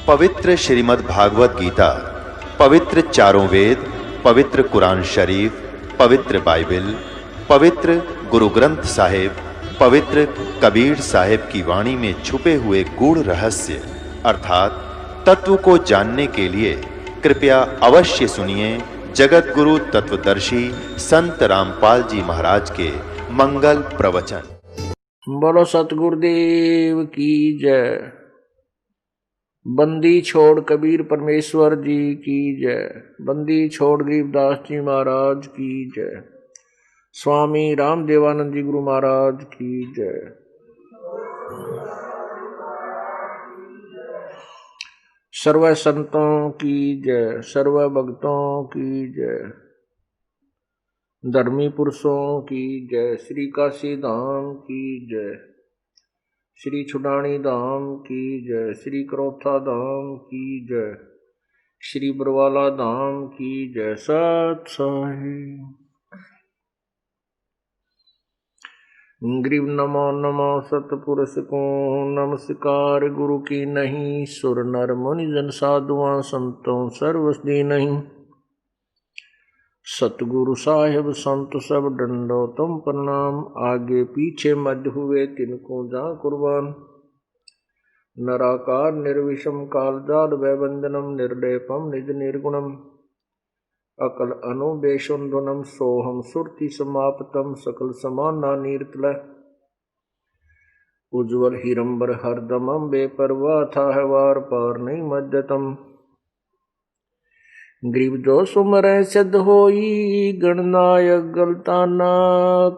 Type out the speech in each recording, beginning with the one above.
पवित्र श्रीमद् भागवत गीता, पवित्र चारों वेद, पवित्र कुरान शरीफ, पवित्र बाइबल, पवित्र गुरु ग्रंथ साहिब, पवित्र कबीर साहिब की वाणी में छुपे हुए गूढ़ रहस्य अर्थात तत्व को जानने के लिए कृपया अवश्य सुनिए जगत गुरु तत्वदर्शी संत रामपाल जी महाराज के मंगल प्रवचन। बोलो सतगुरुदेव की जय। बंदी छोड़ कबीर परमेश्वर जी की जय। बंदी छोड़ गरीबदास जी महाराज की जय। स्वामी रामदेवानंद जी गुरु महाराज की जय। सर्व संतों की जय, सर्व भक्तों की जय, धर्मी पुरुषों की जय। श्री काशी धाम की जय, श्री छुडानी धाम की जय, श्री करोथा धाम की जय, श्री बरवाला धाम की जय। सत साहिब ग्रीव नमो नमो सतपुरुष को नमस्कार। गुरु की नहीं सुर नर मुनि जन साधुआं संतों सर्वस्दी नहीं। सतगुरु साहिब संत सब डंडो तुम प्रणाम। आगे पीछे मध्य हुए तिनको जा कुर्बान। नराकार निर्विषम कालजाल वैवंदनम निर्लेपम निज निर्गुणम। अकल अनुबेशुंधुनम सोहम सुरति समाप्तम सकल समाना नीरतल। उज्ज्वल हिरंबर हरदमम बेपरवाह था है वार पार नहीं मध्यतम। ग्रीव जो सुमर सिद्ध होई गणनायक गलताना।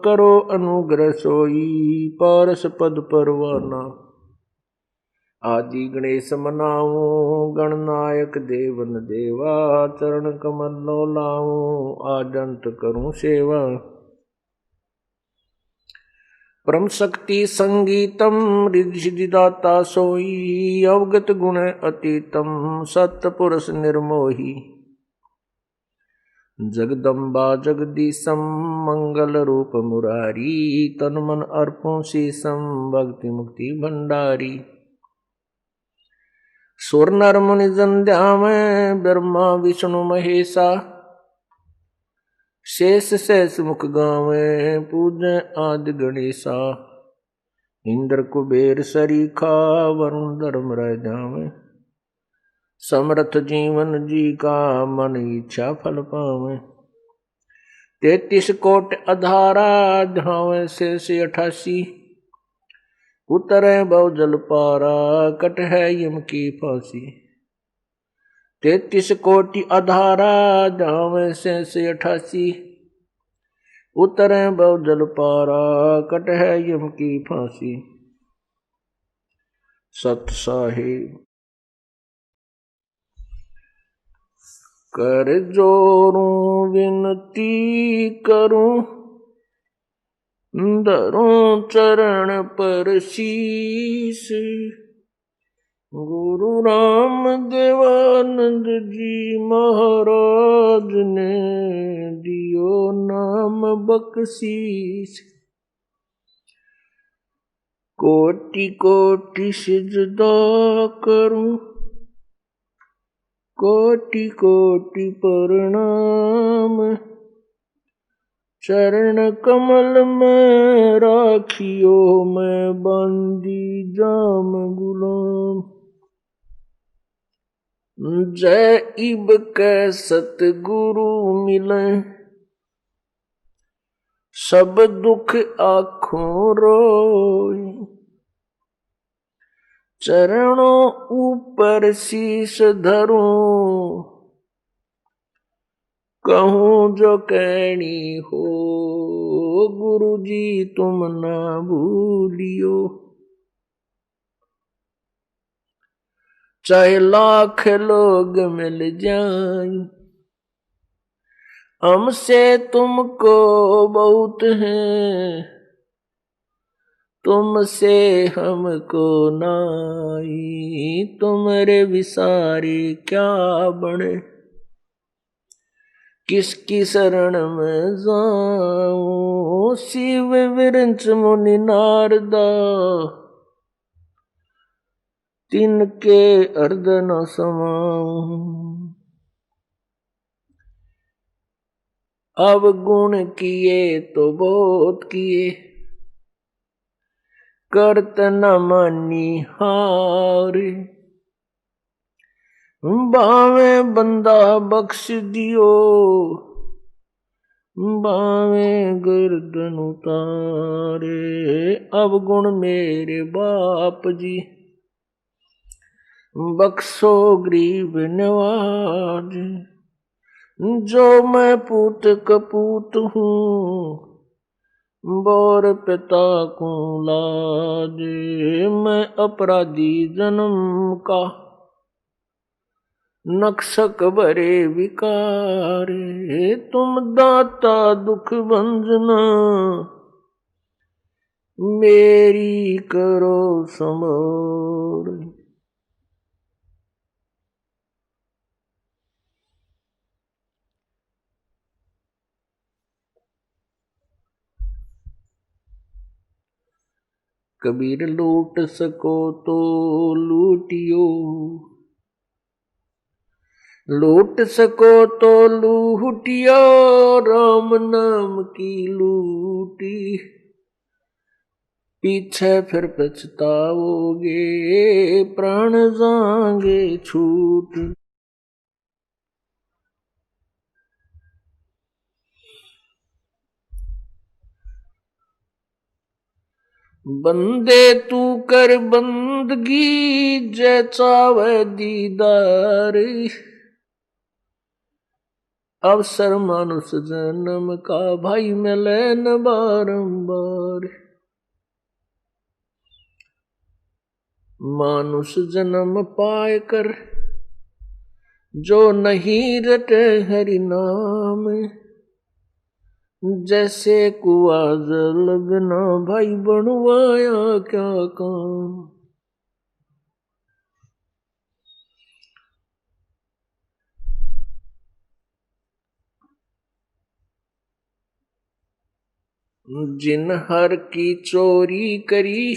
करो अनुग्रह सोई पारस पद परवाना। आदि गणेश मनाऊं गणनायक देवन देवा। चरण कमल लो लाऊं आदंत करूं सेवा। परम शक्ति संगीतम रिद्धि सिद्धिदाता सोई। अवगत गुण अतीतम सत्पुरुष निर्मोही। जगदम्बा जगदीशम मंगल रूप मुरारी। तन मन अर्पों शीसम भक्ति मुक्ति भंडारी। सुर नर मुनि जन ध्यान ब्रह्मा विष्णु महेशा। शेष शेष मुख गावे पूजै आदि गणेशा। इंद्र कुबेर सरीखा वरुण धर्म रह जावे। समर्थ जीवन जी का मन इच्छा फल पावे। 33 कोट अधारा धावे शेष 88। उतरे बहु जल पारा कट है यम की फांसी। 33 कोटि अधारा जावे शेष 88। उतरे बहु जल पारा कट है यम की फांसी। सत साहिब कर जोरूं विनती करूं। धरूं चरण पर शीस। गुरु राम देवानंद जी महाराज ने दियो नाम बख्शीस। कोटि कोटि सिजदा करूं। कोटि कोटि प्रणाम। चरण कमल में राखियो मैं बंदी जाम गुलाम। जय इब कै सतगुरु मिले। सब दुख आँखों रोई। चरणों ऊपर शीश धरूं। कहूं जो कहनी हो गुरु जी तुम ना भूलियो। चाहे लाख लोग मिल जाएं हमसे तुमको बहुत है। तुमसे हमको नाई। तुम्हारे विसारे क्या बने। किसकी शरण में जाऊं। शिव विरंच मुनि नारदा। तिनके अर्ध न समाऊं। अब गुण किए तो बहुत किए, करत न मानी हार। बावे बंदा बख्श दियो, बावे गर्दन उतारे। अब गुण मेरे बाप जी, बख्शो गरीब नवाज। जो मैं पूत कपूत हूँ, बोर पिता को लाज। मैं अपराधी जन्म का, नक्शक भरे विकारे। तुम दाता दुख भंजना, मेरी करो संभार। कबीर लूट सको तो लूटियो, लूट सको तो लूटियो। राम नाम की लूटी, पीछे फिर पछताओगे, प्राण जाएंगे छूट। बंदे तू कर बंदगी, जय चावे दीदार। अवसर मानुष जन्म का, भाई मिले न बारंबार। मानुष जन्म पाए कर, जो नहीं रटे हरि नाम। जैसे कुआ जल बिना, भाई बनवाया क्या काम। जिन हर की चोरी करी,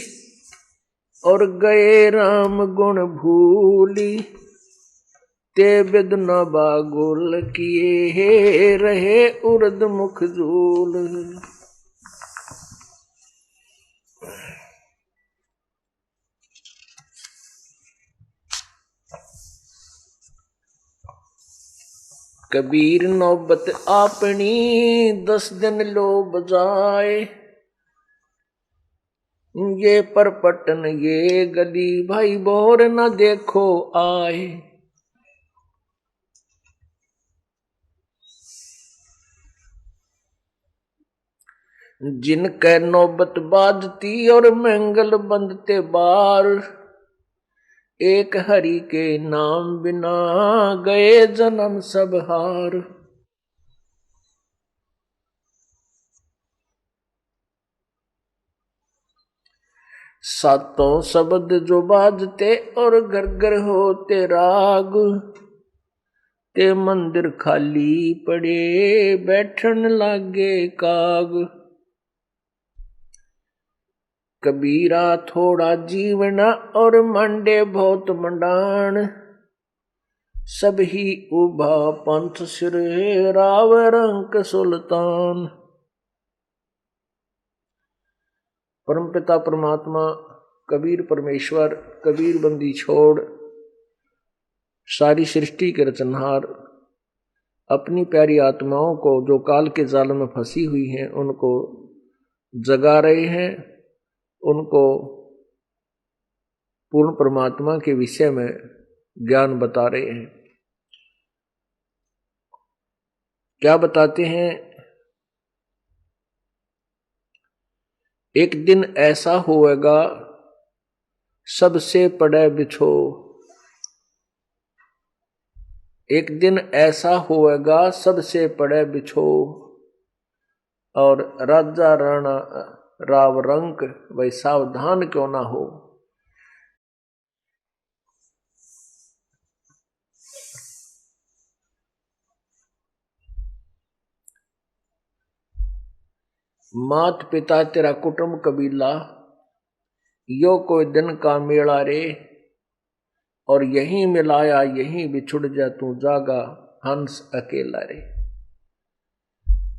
और गए राम गुण भूली। ते बिद न बागुल किए, रहे उर्द मुख झूल। कबीर नौबत अपनी, 10 दिन लो बजाए। ये परपटन ये गली, भाई बोर न देखो आए। जिनके नौबत बाजती, और मंगल बंदते बार। एक हरि के नाम बिना, गए जन्म सब हार। सातों शब्द जो बाजते, और घर घर होते राग। ते मंदिर खाली पड़े, बैठन लागे काग। कबीरा थोड़ा जीवना, और मंडे बहुत मंडान। सब ही उभा पंथ सिर, राव रंक सुल्तान। परमपिता परमात्मा कबीर परमेश्वर, कबीर बंदी छोड़, सारी सृष्टि के रचनहार, अपनी प्यारी आत्माओं को जो काल के जाल में फंसी हुई हैं, उनको जगा रहे हैं। उनको पूर्ण परमात्मा के विषय में ज्ञान बता रहे हैं। क्या बताते हैं? एक दिन ऐसा होएगा, सबसे पड़े बिछो। एक दिन ऐसा होएगा, सबसे पड़े बिछो। और राजा राणा राव रंक, भाई सावधान क्यों ना हो। मात पिता तेरा कुटुंब कबीला, यो कोई दिन का मेला रे। और यहीं मिलाया यहीं बिछुड़ जा तू जागा हंस अकेला रे।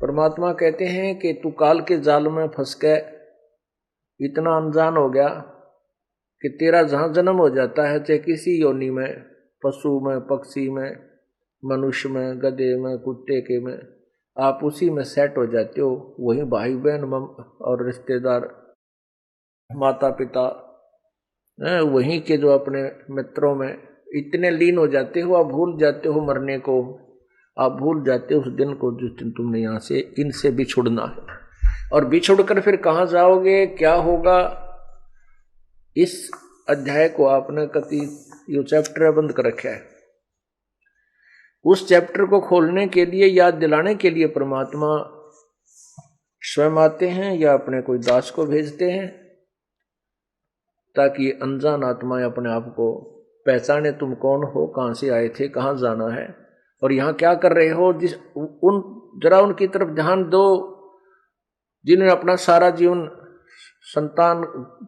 परमात्मा कहते हैं कि तू काल के जाल में फंस के इतना अनजान हो गया कि तेरा जहां जन्म हो जाता है, चाहे किसी योनि में, पशु में, पक्षी में, मनुष्य में, गधे में, कुत्ते के में, आप उसी में सेट हो जाते हो। वही भाई बहन और रिश्तेदार, माता पिता, वहीं के जो अपने मित्रों में इतने लीन हो जाते हो, आप भूल जाते हो मरने को, आप भूल जाते हो उस दिन को जिस दिन तुमने यहाँ से इनसे बिछुड़ना है। और बिछुड़कर फिर कहाँ जाओगे, क्या होगा, इस अध्याय को आपने कति ये चैप्टर बंद कर रखा है। उस चैप्टर को खोलने के लिए, याद दिलाने के लिए परमात्मा स्वयं आते हैं या अपने कोई दास को भेजते हैं, ताकि अनजान आत्माएं अपने आप को पहचाने, तुम कौन हो, कहाँ से आए थे, कहाँ जाना है और यहाँ क्या कर रहे हो। जरा उनकी तरफ ध्यान दो जिन्होंने अपना सारा जीवन संतान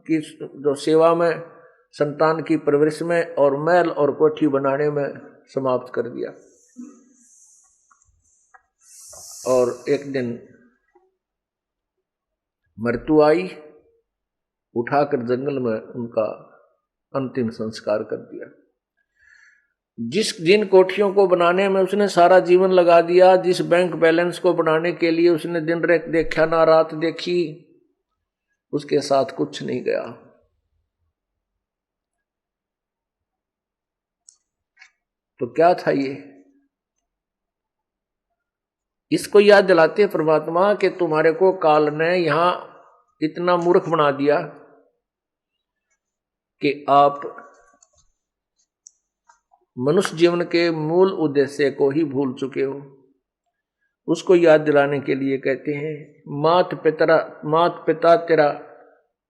की जो सेवा में, संतान की परवरिश में और महल और कोठी बनाने में समाप्त कर दिया। और एक दिन मृत्यु आई, उठाकर जंगल में उनका अंतिम संस्कार कर दिया। जिन कोठियों को बनाने में उसने सारा जीवन लगा दिया, जिस बैंक बैलेंस को बनाने के लिए उसने दिन रात देखा ना रात देखी, उसके साथ कुछ नहीं गया। तो क्या था ये? इसको याद दिलाते हैं परमात्मा कि तुम्हारे को काल ने यहां इतना मूर्ख बना दिया कि आप मनुष्य जीवन के मूल उद्देश्य को ही भूल चुके हो। उसको याद दिलाने के लिए कहते हैं, मात पिता तेरा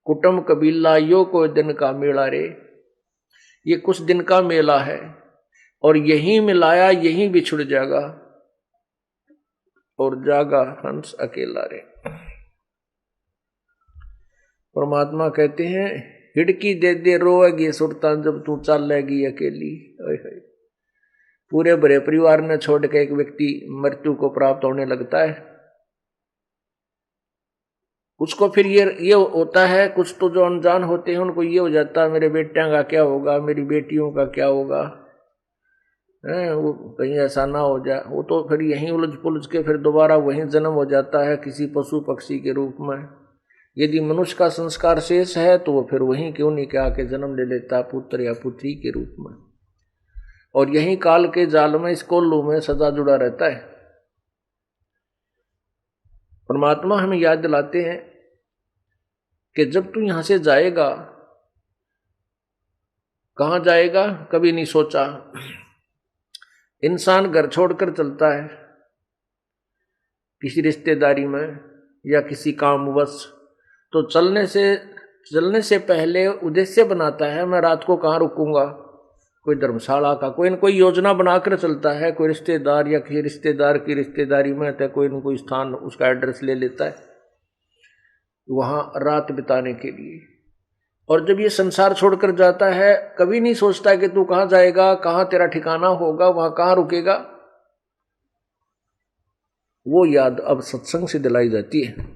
कुटुंब कबीला यो कोई दिन का मेला रे। ये कुछ दिन का मेला है और यहीं मिलाया यहीं बिछुड़ जाएगा और जागा हंस अकेला रे। परमात्मा कहते हैं, हिड़की दे दे रोएगी सुरतान जब तू चलेगी अकेली। पूरे भरे परिवार ने छोड़ के एक व्यक्ति मृत्यु को प्राप्त होने लगता है, उसको फिर ये होता है, कुछ तो जो अनजान होते हैं उनको ये हो जाता है मेरे बेटियों का क्या होगा, मेरी बेटियों का क्या होगा, वो कहीं ऐसा ना हो जाए। वो तो फिर यहीं उलझ पुलझ के फिर दोबारा वहीं जन्म हो जाता है किसी पशु पक्षी के रूप में। यदि मनुष्य का संस्कार शेष है तो वो फिर वहीं क्यों नहीं के आके जन्म ले लेता पुत्र या पुत्री के रूप में, और यहीं काल के जाल में, इस कोल्लू में सदा जुड़ा रहता है। परमात्मा हमें याद दिलाते हैं कि जब तू यहां से जाएगा, कहां जाएगा कभी नहीं सोचा। इंसान घर छोड़कर चलता है किसी रिश्तेदारी में या किसी कामवश, तो चलने से पहले उद्देश्य बनाता है, मैं रात को कहाँ रुकूंगा, कोई धर्मशाला का कोई न कोई योजना बनाकर चलता है। कोई रिश्तेदार या किसी रिश्तेदार की रिश्तेदारी में तो कोई न कोई स्थान उसका एड्रेस ले लेता है वहां रात बिताने के लिए। और जब ये संसार छोड़कर जाता है, कभी नहीं सोचता है कि तू कहाँ जाएगा, कहाँ तेरा ठिकाना होगा, वहां कहाँ रुकेगा। वो याद अब सत्संग से दिलाई जाती है।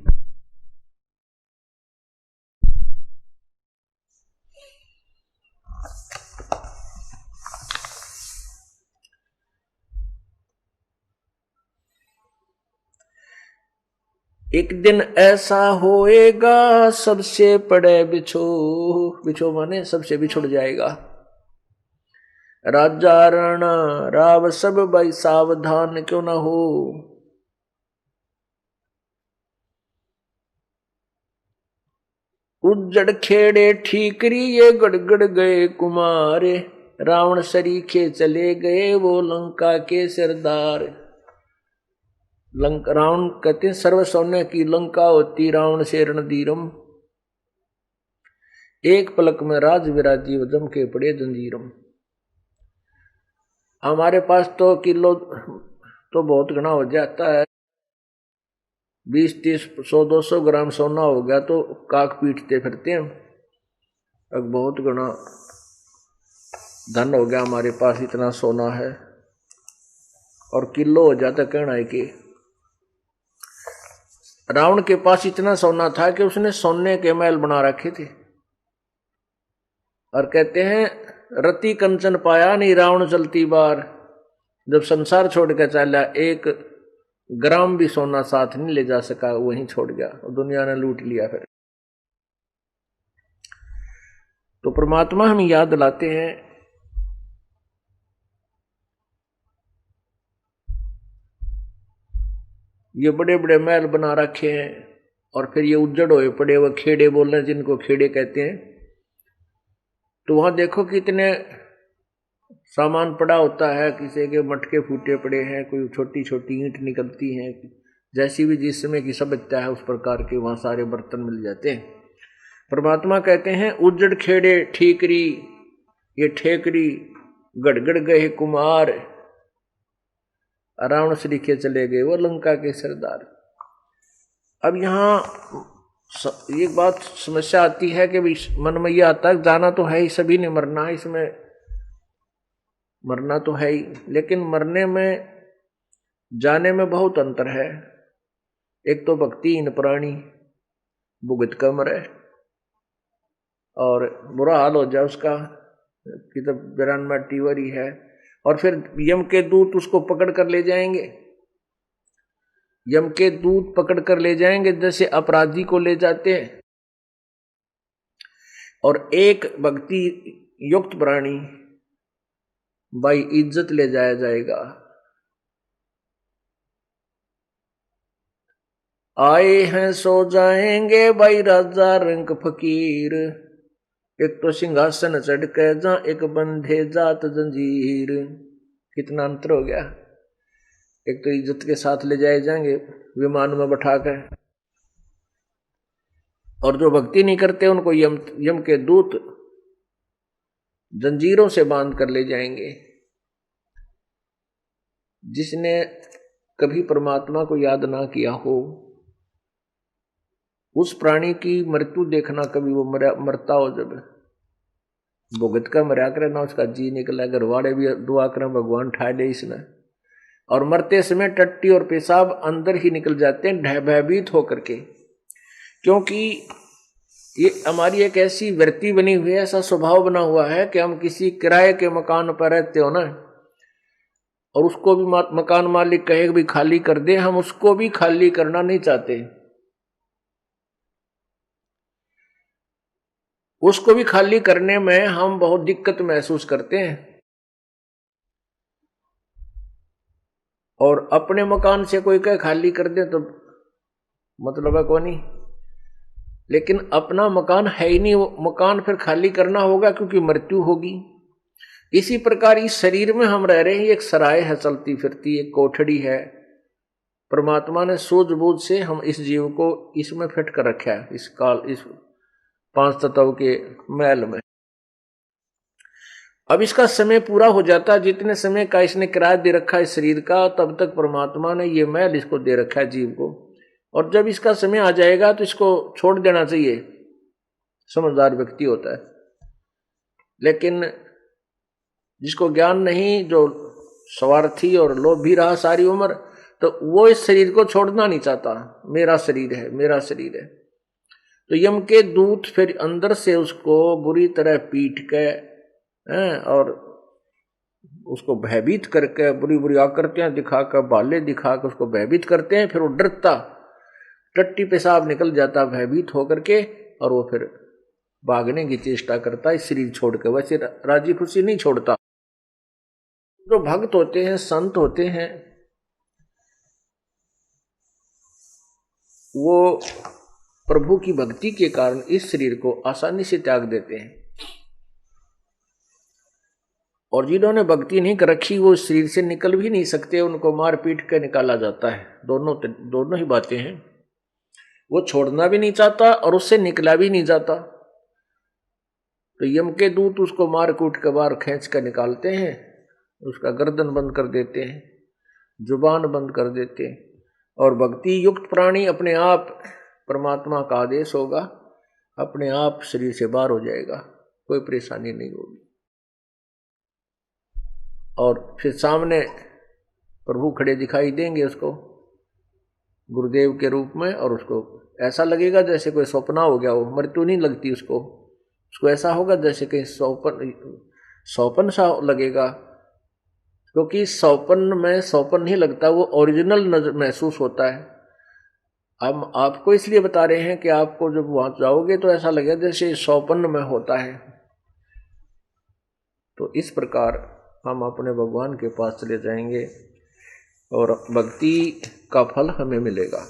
एक दिन ऐसा होएगा सबसे पड़े बिछो माने सबसे बिछुड़ जाएगा। राजा राणा राव सब भाई सावधान क्यों ना हो। उज्जड़ खेड़े ठीकरी ये गड़गड़ गए कुमार। रावण सरीखे चले गए वो लंका के सरदार। रावण कहते हैं सर्व सौम्य की लंका होती रावण से रणधीरम। एक पलक में राज विराजी जम के पड़े जंजीरम। हमारे पास तो किलो तो बहुत घना हो जाता है, 20, 30, 100, 200 ग्राम सोना हो गया तो काक पीटते फिरते हैं। अब बहुत घना धन हो गया, हमारे पास इतना सोना है, और किलो हो जाता कहना है कि रावण के पास इतना सोना था कि उसने सोने के महल बना रखे थे। और कहते हैं रति कंचन पाया नहीं रावण चलती बार, जब संसार छोड़ के चला 1 ग्राम भी सोना साथ नहीं ले जा सका, वहीं छोड़ गया और दुनिया ने लूट लिया। फिर तो परमात्मा हमें याद दिलाते हैं ये बड़े बड़े महल बना रखे हैं और फिर ये उज्जड़ हुए पड़े हुए खेड़े बोल रहे हैं, जिनको खेड़े कहते हैं। तो वहां देखो कितने सामान पड़ा होता है, किसी के मटके फूटे पड़े हैं, कोई छोटी छोटी ईंट निकलती हैं, जैसी भी जिस समय की सभ्यता है उस प्रकार के वहां सारे बर्तन मिल जाते हैं। परमात्मा कहते हैं उज्जड़ खेड़े ठीकरी, ये ठेकरी गड़गड़ गए कुमार, रावण श्री के चले गए वो लंका के सरदार। अब यहाँ एक बात समस्या आती है कि मन में ये आता है जाना तो है ही, सभी ने मरना है, इसमें मरना तो है ही, लेकिन मरने में जाने में बहुत अंतर है। एक तो भक्तिहीन प्राणी भुगत कर मरे और बुरा हाल हो जाए उसका कि तो 92 टीवरी है, और फिर यम के दूत उसको पकड़ कर ले जाएंगे, यम के दूत पकड़ कर ले जाएंगे जैसे अपराधी को ले जाते हैं। और एक भक्ति युक्त प्राणी भाई इज्जत ले जाया जाएगा। आए हैं सो जाएंगे भाई राजा रंग फकीर, एक तो सिंहासन चढ़ के जा एक बंधे जात जंजीर। कितना अंतर हो गया। एक तो इज्जत के साथ ले जाए जाएंगे विमान में बैठाकर, और जो भक्ति नहीं करते उनको यम के दूत जंजीरों से बांध कर ले जाएंगे। जिसने कभी परमात्मा को याद ना किया हो उस प्राणी की मृत्यु देखना, कभी वो मरता हो जब भुगत का मरा करे ना उसका जी निकला, घरवाड़े भी दुआ करें भगवान ठा दे इसने, और मरते समय टट्टी और पेशाब अंदर ही निकल जाते हैं भयभीत होकर के। क्योंकि ये हमारी एक ऐसी वृत्ति बनी हुई है, ऐसा स्वभाव बना हुआ है कि हम किसी किराए के मकान पर रहते हो ना, और उसको भी मकान मालिक कहे भी खाली कर दे, हम उसको भी खाली करना नहीं चाहते। उसको भी खाली करने में हम बहुत दिक्कत महसूस करते हैं, और अपने मकान से कोई कहे खाली कर दे तो मतलब है कौन नहीं, लेकिन अपना मकान है ही नहीं, वो मकान फिर खाली करना होगा क्योंकि मृत्यु होगी। इसी प्रकार इस शरीर में हम रह रहे हैं, एक सराय है चलती फिरती, एक कोठड़ी है। परमात्मा ने सूझबूझ से हम इस जीव को इसमें फिट कर रखा है, इस काल इस 5 तत्व के महल में। अब इसका समय पूरा हो जाता है, जितने समय का इसने किराया दे रखा है शरीर का, तब तक परमात्मा ने ये महल इसको दे रखा है जीव को। और जब इसका समय आ जाएगा तो इसको छोड़ देना चाहिए, समझदार व्यक्ति होता है। लेकिन जिसको ज्ञान नहीं, जो स्वार्थी और लोभी रहा सारी उम्र, तो वो इस शरीर को छोड़ना नहीं चाहता, मेरा शरीर है मेरा शरीर है। तो यम के दूत फिर अंदर से उसको बुरी तरह पीट के और उसको भयभीत करके बुरी बुरी आकृतियां दिखाकर, बाले दिखाकर उसको भयभीत करते हैं। फिर वो डरता, टट्टी पेशाब निकल जाता भयभीत होकर के, और वो फिर भागने की चेष्टा करता है शरीर छोड़ के। वैसे राजी खुशी नहीं छोड़ता। जो भक्त होते हैं, संत होते हैं, वो प्रभु की भक्ति के कारण इस शरीर को आसानी से त्याग देते हैं। और जिन्होंने भक्ति नहीं कर रखी वो शरीर से निकल भी नहीं सकते, उनको मार पीट कर निकाला जाता है। दोनों ही बातें हैं। वो छोड़ना भी नहीं चाहता और उससे निकला भी नहीं जाता। तो यम के दूत उसको मार कूट के बाहर खींच कर निकालते हैं, उसका गर्दन बंद कर देते हैं, जुबान बंद कर देते हैं। और भक्ति युक्त प्राणी अपने आप, परमात्मा का आदेश होगा, अपने आप शरीर से बाहर हो जाएगा, कोई परेशानी नहीं होगी। और फिर सामने प्रभु खड़े दिखाई देंगे उसको गुरुदेव के रूप में, और उसको ऐसा लगेगा जैसे कोई सपना हो गया हो, मृत्यु नहीं लगती उसको ऐसा होगा जैसे कहीं सौपन सा लगेगा, क्योंकि सौपन में सौपन नहीं लगता, वो ओरिजिनल नजर महसूस होता है। हम आपको इसलिए बता रहे हैं कि आपको जब वहां जाओगे तो ऐसा लगेगा जैसे सौपन में होता है। तो इस प्रकार हम अपने भगवान के पास चले जाएंगे और भक्ति का फल हमें मिलेगा।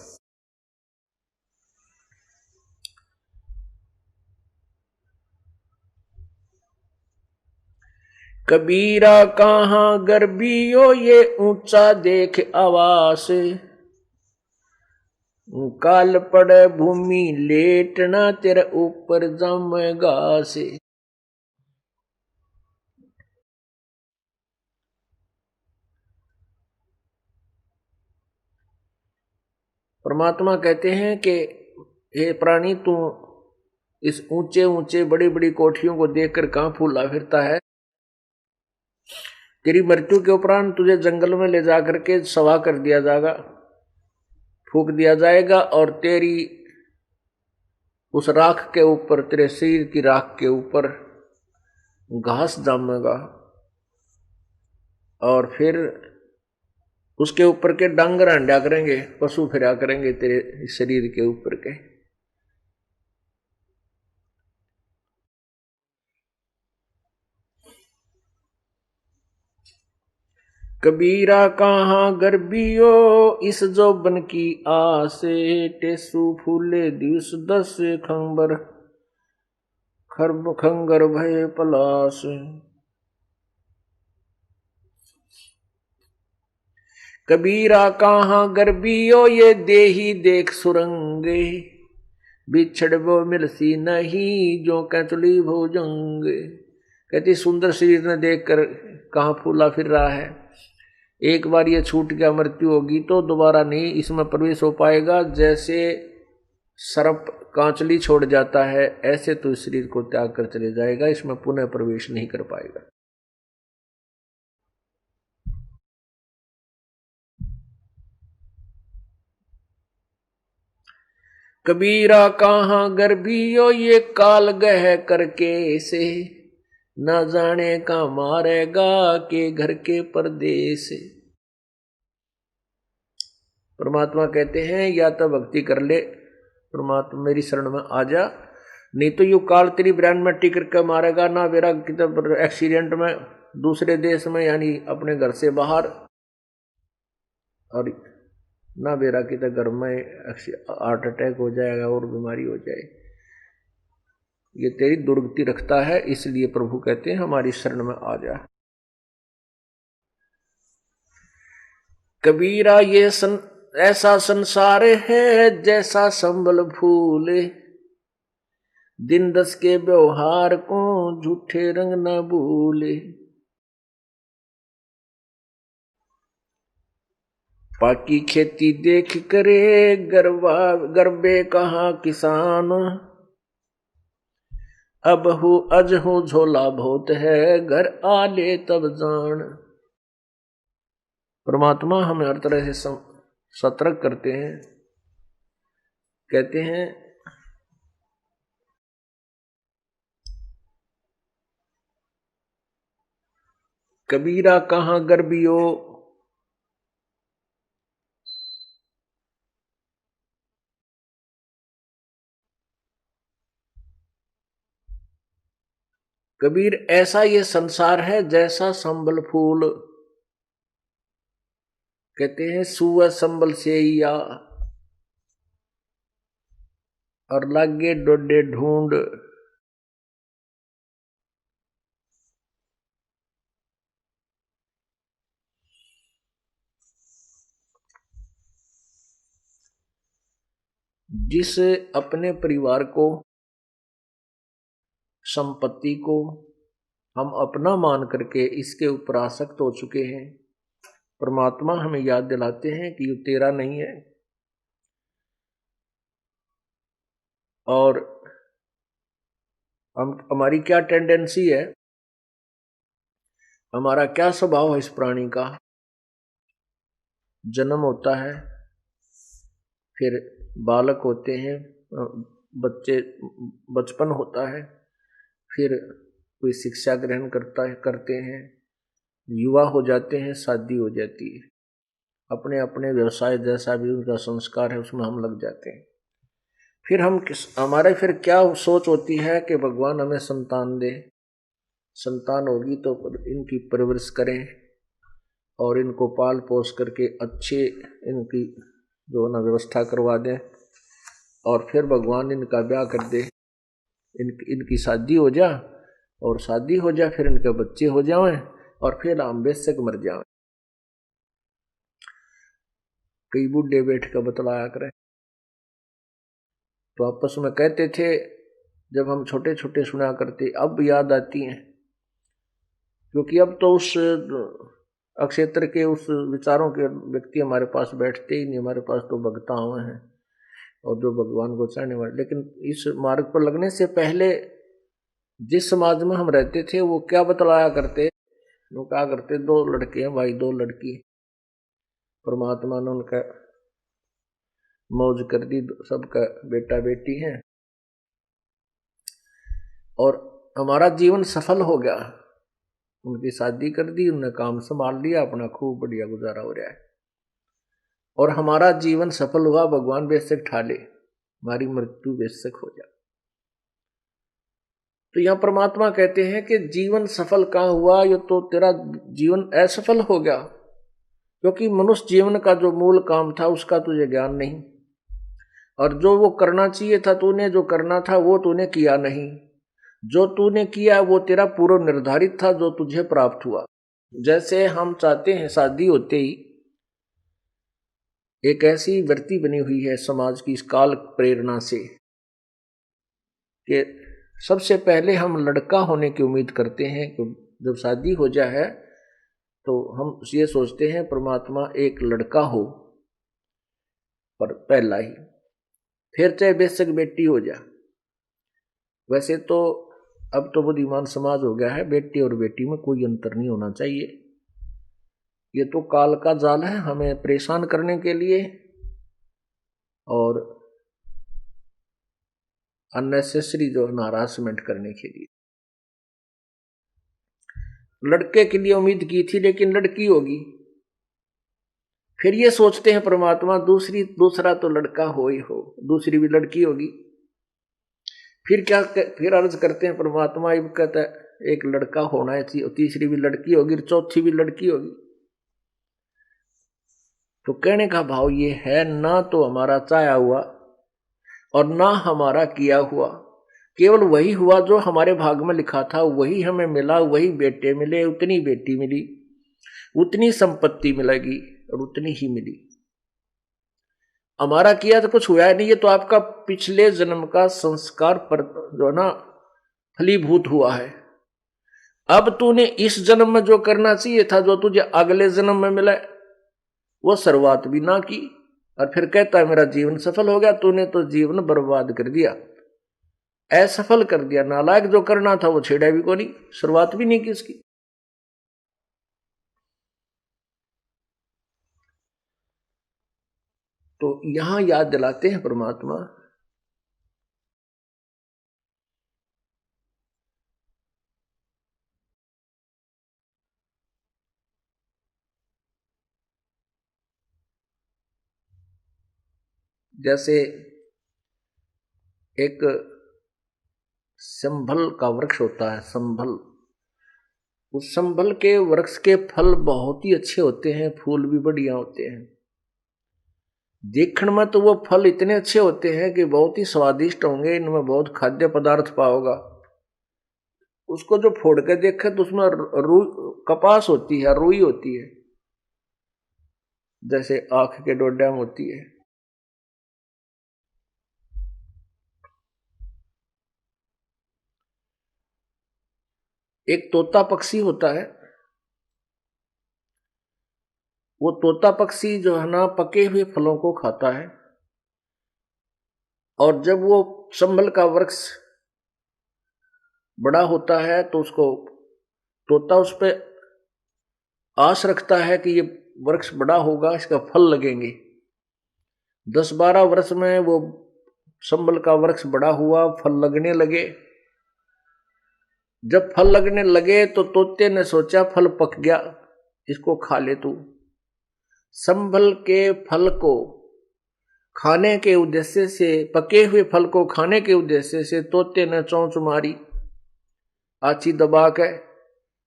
कबीरा कहाँ गर्भियो ये ऊंचा देख आवास, काल पड़े भूमि लेटना तेरे ऊपर जमेगा से। परमात्मा कहते हैं कि हे प्राणी, तू इस ऊंचे ऊंचे बड़ी बड़ी कोठियों को देखकर कहां फूला फिरता है? तेरी मृत्यु के उपरांत तुझे जंगल में ले जाकर के सवा कर दिया जाएगा, फूक दिया जाएगा, और तेरी उस राख के ऊपर, तेरे शरीर की राख के ऊपर घास जमेगा, और फिर उसके ऊपर के डांगर अंडा करेंगे, पशु फिरा करेंगे तेरे शरीर के ऊपर के। कबीरा कहाँ गर्भियो इस जोबन की आसे, टेसु फूले दिवस दस खंबर खरब खंगर भय पलास। कबीरा कहाँ गर्भियो ये देही देख सुरंगे, बिछड़ वो मिलसी नहीं जो कैचुली भोजंगे। कहती सुंदर शरीर ने देखकर कहाँ फूला फिर रहा है, एक बार ये छूट गया, मृत्यु होगी तो दोबारा नहीं इसमें प्रवेश हो पाएगा। जैसे सर्प कांचली छोड़ जाता है, ऐसे तो इस शरीर को त्याग कर चले जाएगा, इसमें पुनः प्रवेश नहीं कर पाएगा। कबीरा कहाँ गर्भियो ये काल गह करके से, न जाने का मारेगा के घर के परदेस। परमात्मा कहते हैं या तो भक्ति कर ले, परमात्मा मेरी शरण में आ जा, नहीं तो यू काल तेरी ब्रांड में टिकर के मारेगा, ना मेरा कितना एक्सीडेंट में दूसरे देश में यानी अपने घर से बाहर, और ना मेरा कितना घर में हार्ट अटैक हो जाएगा और बीमारी हो जाए। ये तेरी दुर्गति रखता है, इसलिए प्रभु कहते हैं हमारी शरण में आ जा। कबीरा ये ऐसा संसार है जैसा संबल फूले, दिन दस के व्यवहार को झूठे रंग न भूले। पाकी खेती देख करे गर्बे कहाँ किसान, अब हूँ अज हूँ झोला बहुत है घर आले तब जान। परमात्मा हमें हर तरह से सतर्क करते हैं, कहते हैं कबीरा कहाँ गर्भियो, कबीर ऐसा ये संसार है जैसा संबल फूल। कहते हैं सुअ संबल से या और लागे डोडे ढूंढ। जिस अपने परिवार को, संपत्ति को हम अपना मान करके इसके ऊपर आसक्त हो चुके हैं, परमात्मा हमें याद दिलाते हैं कि ये तेरा नहीं है। और हमारी क्या टेंडेंसी है हमारा क्या स्वभाव है इस प्राणी का। जन्म होता है, फिर बालक होते हैं, बच्चे, बचपन होता है, फिर कोई शिक्षा ग्रहण करते हैं, युवा हो जाते हैं, शादी हो जाती है, अपने अपने व्यवसाय जैसा भी उनका संस्कार है उसमें हम लग जाते हैं। फिर हमारे फिर क्या सोच होती है कि भगवान हमें संतान दे, संतान होगी तो इनकी परवरिश करें और इनको पाल पोस करके अच्छे इनकी जो ना व्यवस्था करवा दें, और फिर भगवान इनका ब्याह कर दे, इनकी शादी हो जा, और शादी हो जाए फिर इनके बच्चे हो जाएं, और फिर हम बेशक मर जाएं। कई बूढ़े बैठ कर बतलाया करें तो आपस में कहते थे, जब हम छोटे छोटे सुना करते, अब याद आती हैं, क्योंकि अब तो उस अक्षेत्र के उस विचारों के व्यक्ति हमारे पास बैठते ही नहीं, हमारे पास तो भगता हुए हैं और जो भगवान को चाहने वाले। लेकिन इस मार्ग पर लगने से पहले जिस समाज में हम रहते थे वो क्या बतलाया करते, वो क्या करते, दो लड़के हैं भाई, दो लड़की, परमात्मा ने उनका मौज कर दी, सबका बेटा बेटी है और हमारा जीवन सफल हो गया। उनकी शादी कर दी, उन्होंने काम संभाल लिया, अपना खूब बढ़िया गुजारा हो रहा है और हमारा जीवन सफल हुआ। भगवान बेशक ठाले, हमारी मृत्यु बेशक हो जाए। तो यहां परमात्मा कहते हैं कि जीवन सफल कहां हुआ, ये तो तेरा जीवन असफल हो गया, क्योंकि मनुष्य जीवन का जो मूल काम था उसका तुझे ज्ञान नहीं, और जो वो करना चाहिए था तूने, जो करना था वो तूने किया नहीं। जो तूने किया वो तेरा पूर्व निर्धारित था, जो तुझे प्राप्त हुआ। जैसे हम चाहते हैं, शादी होते ही एक ऐसी वृत्ति बनी हुई है समाज की इस काल प्रेरणा से कि सबसे पहले हम लड़का होने की उम्मीद करते हैं। जब शादी हो जाए तो हम ये सोचते हैं परमात्मा एक लड़का हो, पर पहला ही, फिर चाहे बेशक बेटी हो जाए। वैसे तो अब तो बुद्धिमान समाज हो गया है, बेटी और बेटी में कोई अंतर नहीं होना चाहिए। ये तो काल का जाल है हमें परेशान करने के लिए और अननेसेसरी जो हरासमेंट करने के लिए। लड़के के लिए उम्मीद की थी लेकिन लड़की होगी, फिर ये सोचते हैं परमात्मा दूसरा तो लड़का हो ही हो, दूसरी भी लड़की होगी। फिर अर्ज करते हैं परमात्मा, ये कहता है एक लड़का होना है, तीसरी भी लड़की होगी, चौथी भी लड़की होगी। तो कहने का भाव ये है, ना तो हमारा चाहा हुआ और ना हमारा किया हुआ, केवल वही हुआ जो हमारे भाग में लिखा था, वही हमें मिला, वही बेटे मिले, उतनी बेटी मिली, उतनी संपत्ति मिलेगी और उतनी ही मिली। हमारा किया तो कुछ हुआ नहीं, ये तो आपका पिछले जन्म का संस्कार पर जो है ना फलीभूत हुआ है। अब तूने इस जन्म में जो करना चाहिए था, जो तुझे अगले जन्म में मिला, वो शुरुआत भी ना की और फिर कहता है मेरा जीवन सफल हो गया। तूने तो जीवन बर्बाद कर दिया, असफल कर दिया। नालायक, जो करना था वो छेड़ा भी को नहीं, शुरुआत भी नहीं की इसकी। तो यहां याद दिलाते हैं परमात्मा, जैसे एक संभल का वृक्ष होता है, संभल, उस संभल के वृक्ष के फल बहुत ही अच्छे होते हैं, फूल भी बढ़िया होते हैं। देखने में तो वो फल इतने अच्छे होते हैं कि बहुत ही स्वादिष्ट होंगे, इनमें बहुत खाद्य पदार्थ पाओगा। उसको जो फोड़ के देखे तो उसमें कपास होती है, रुई होती है, जैसे आंख के डोडा में होती है। एक तोता पक्षी होता है, वो तोता पक्षी जो है ना पके हुए फलों को खाता है, और जब वो संभल का वृक्ष बड़ा होता है तो उसको तोता उस पे आस रखता है कि ये वृक्ष बड़ा होगा, इसका फल लगेंगे। 10-12 वर्ष में वो संबल का वृक्ष बड़ा हुआ, फल लगने लगे। जब फल लगने लगे तो तोते ने सोचा फल पक गया, इसको खा ले तू। संबल के फल को खाने के उद्देश्य से, पके हुए फल को खाने के उद्देश्य से तोते ने चोंच मारी आछी दबा के,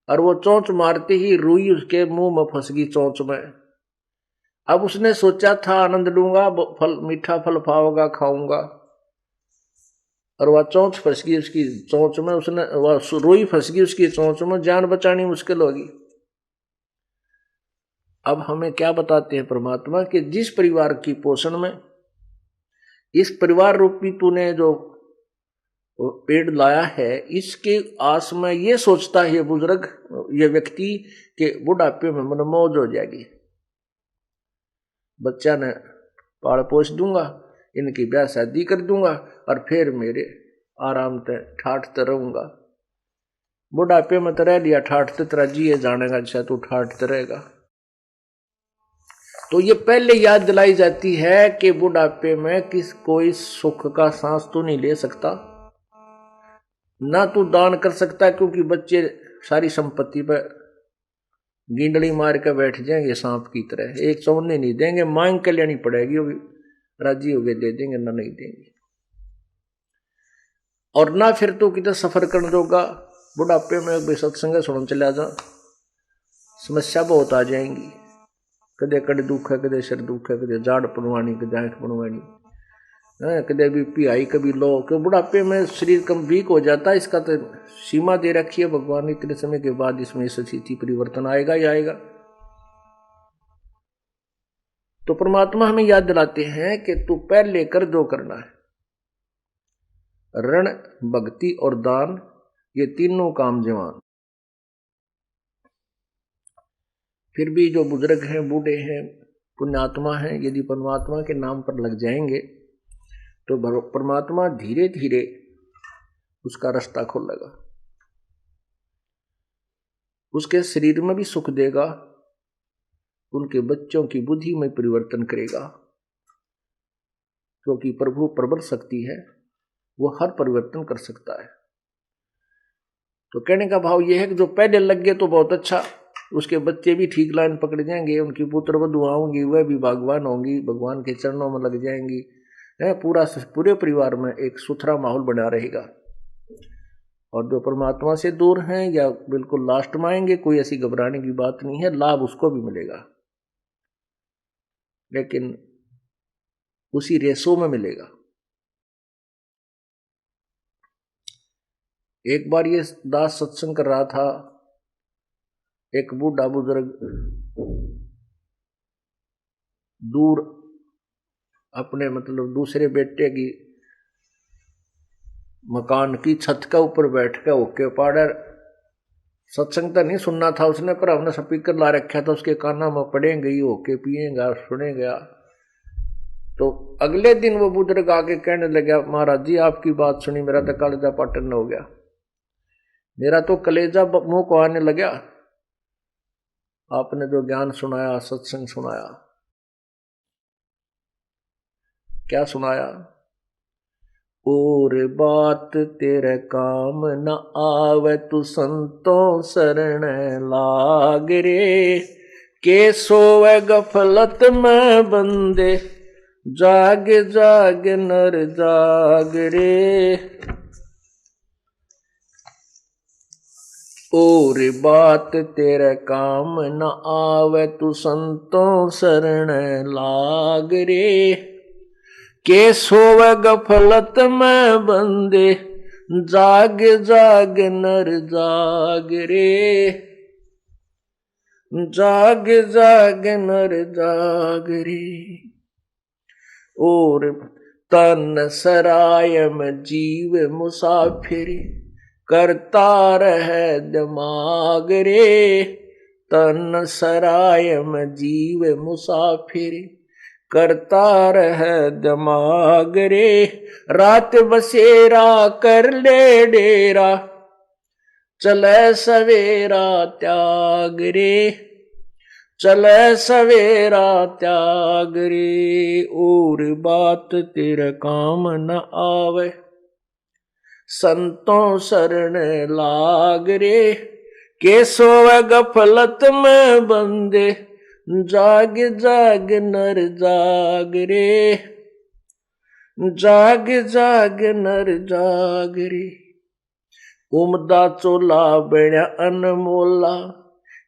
और वो चोंच मारते ही रुई उसके मुंह में फंस गई चोंच में। अब उसने सोचा था आनंद लूंगा, फल मीठा फल पाऊंगा, खाऊंगा, और वह चोंच फंस गई उसकी चोंच में, उसने वह रुई फंस गई उसकी चोंच में, जान बचानी मुश्किल होगी। अब हमें क्या बताते हैं परमात्मा कि जिस परिवार की पोषण में, इस परिवार रूपी तूने जो पेड़ लाया है, इसके आस में ये सोचता है ये बुजुर्ग, ये व्यक्ति के बुढ़ापे में मन मौज हो जाएगी, बच्चा ने पाल पोस दूंगा, इनकी ब्याह शादी कर दूंगा, और फिर मेरे आराम से ठाठते रहूंगा। बुढ़ापे में तो रह लिया ठाठते, तेरा जिए जानेगा, अच्छा तू ठाठते रहेगा। तो ये पहले याद दिलाई जाती है कि बुढ़ापे में कोई सुख का सांस तो नहीं ले सकता, ना तू दान कर सकता, क्योंकि बच्चे सारी संपत्ति पर गिंडली मार के बैठ जाएंगे सांप की तरह, एक चौने नहीं देंगे, मांग के लेनी पड़ेगी, वो भी राजी हो गए दे देंगे, ना नहीं देंगे। और ना फिर तू कितना सफर कर दोगा। बुढ़ापे में सत्संग सुन चला जा, समस्या बहुत आ जाएंगी, कदे कड़े दुख है, कदे सिर दुख है, कदे जाड़ पड़वानी, कदे आंख पड़वानी, कदे बीपी हाई, कभी लो, क्यों बुढ़ापे में शरीर कम वीक हो जाता है। इसका तो सीमा दे रखी है भगवान ने, इतने समय के बाद इसमें स्थिति परिवर्तन आएगा ही आएगा। तो परमात्मा हमें याद दिलाते हैं कि तू पहले कर जो करना है, ऋण, भक्ति और दान, ये तीनों काम जवान। फिर भी जो बुजुर्ग हैं, बूढ़े हैं, पुण्यात्मा हैं, यदि परमात्मा के नाम पर लग जाएंगे तो परमात्मा धीरे धीरे उसका रास्ता खोलेगा, उसके शरीर में भी सुख देगा, उनके बच्चों की बुद्धि में परिवर्तन करेगा, क्योंकि प्रभु प्रबल शक्ति है, वो हर परिवर्तन कर सकता है। तो कहने का भाव यह है कि जो पहले लग गए तो बहुत अच्छा, उसके बच्चे भी ठीक लाइन पकड़ जाएंगे, उनकी पुत्र वधुआ होंगी, वह भी भगवान होंगी, भगवान के चरणों में लग जाएंगी, पूरे परिवार में एक सुथरा माहौल बना रहेगा। और जो परमात्मा से दूर हैं या बिल्कुल लास्ट में आएंगे, कोई ऐसी घबराने की बात नहीं है, लाभ उसको भी मिलेगा, लेकिन उसी रेसो में मिलेगा। एक बार ये दास सत्संग कर रहा था, एक बूढ़ा बुजुर्ग दूर अपने मतलब दूसरे बेटे की मकान की छत के ऊपर बैठ के होके पाड़े, सत्संग तो नहीं सुनना था उसने, पर हमने स्पीकर ला रखा था, उसके काना में पड़ेंगे ही होके पिएगा सुनेगा। तो अगले दिन वो बुजुर्ग आके कहने लगा, महाराज जी आपकी बात सुनी, मेरा तो कलेजा पाटन हो गया, मेरा तो कलेजा मुंह को आने लगा, आपने जो ज्ञान सुनाया, सत्संग सुनाया, क्या सुनाया? और बात तेरे काम न आवे, तू संतों शरण लाग रे, के सोवे गफलत में बंदे, जाग जाग नर जाग रे। और बात तेरे काम न आवे, तू संतों शरण लाग रे, के सोवे गफलत में बंदे, जाग जाग नर जाग रे, जाग जाग नर जाग रे। और तन सराय में जीव मुसाफिर, करता रहे दिमाग रे, तन सराय में जीव मुसाफिर, करता रहे दिमाग रे। रात बसेरा कर ले डेरा, चले सवेरा त्याग रे, चले सवेरा त्याग रे, और बात तेरे काम न आवे। संतों शरण लाग रे, के सोवे गफलत में बंदे। जाग जाग नर जाग रे, जाग जाग नर जाग रे। उमदा चोला बड़ा अनमोला,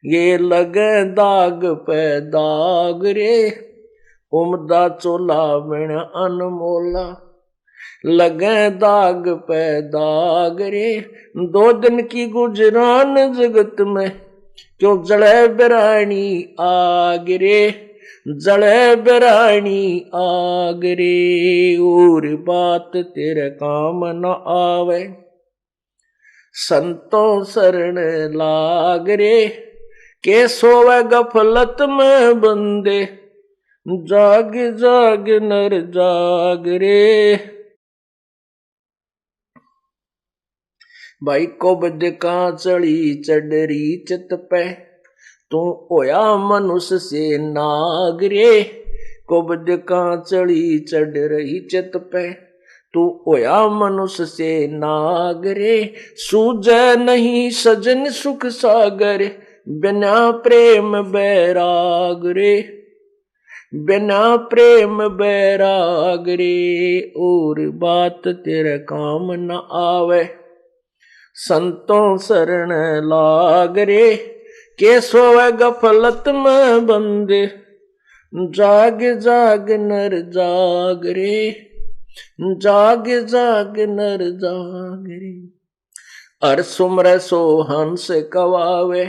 ये लगे दाग पे दाग रे। उमदा चोला बड़ा अनमोला, लगे दाग पे दाग रे। 2 दिन की गुजरान जगत में, क्यों जले बिरानी आग रे। जले बिरानी आग रे, और बात तेरे काम न आवे। संतों शरण लाग रे, के सोवे गफलत में बंदे। जाग जाग नर जाग रे। भाई को बद का चढ़ी चढ़री चित पे, तू होया मनुष्य से नाग रे। को बद का चढ़ी चढ़ रही चित पे, तू होया मनुष्य से नाग रे। सूझे नहीं सजन सुख सागर, बिना प्रेम बैराग रे। बिना प्रेम बैराग रे, और बात तेरे काम न आवे। संतों शरण लाग रे, के सोवे गफलत में बंदे। जाग जाग नर जाग रे, जाग जाग नर जाग रे। अर सुमर सो हंस कवावे,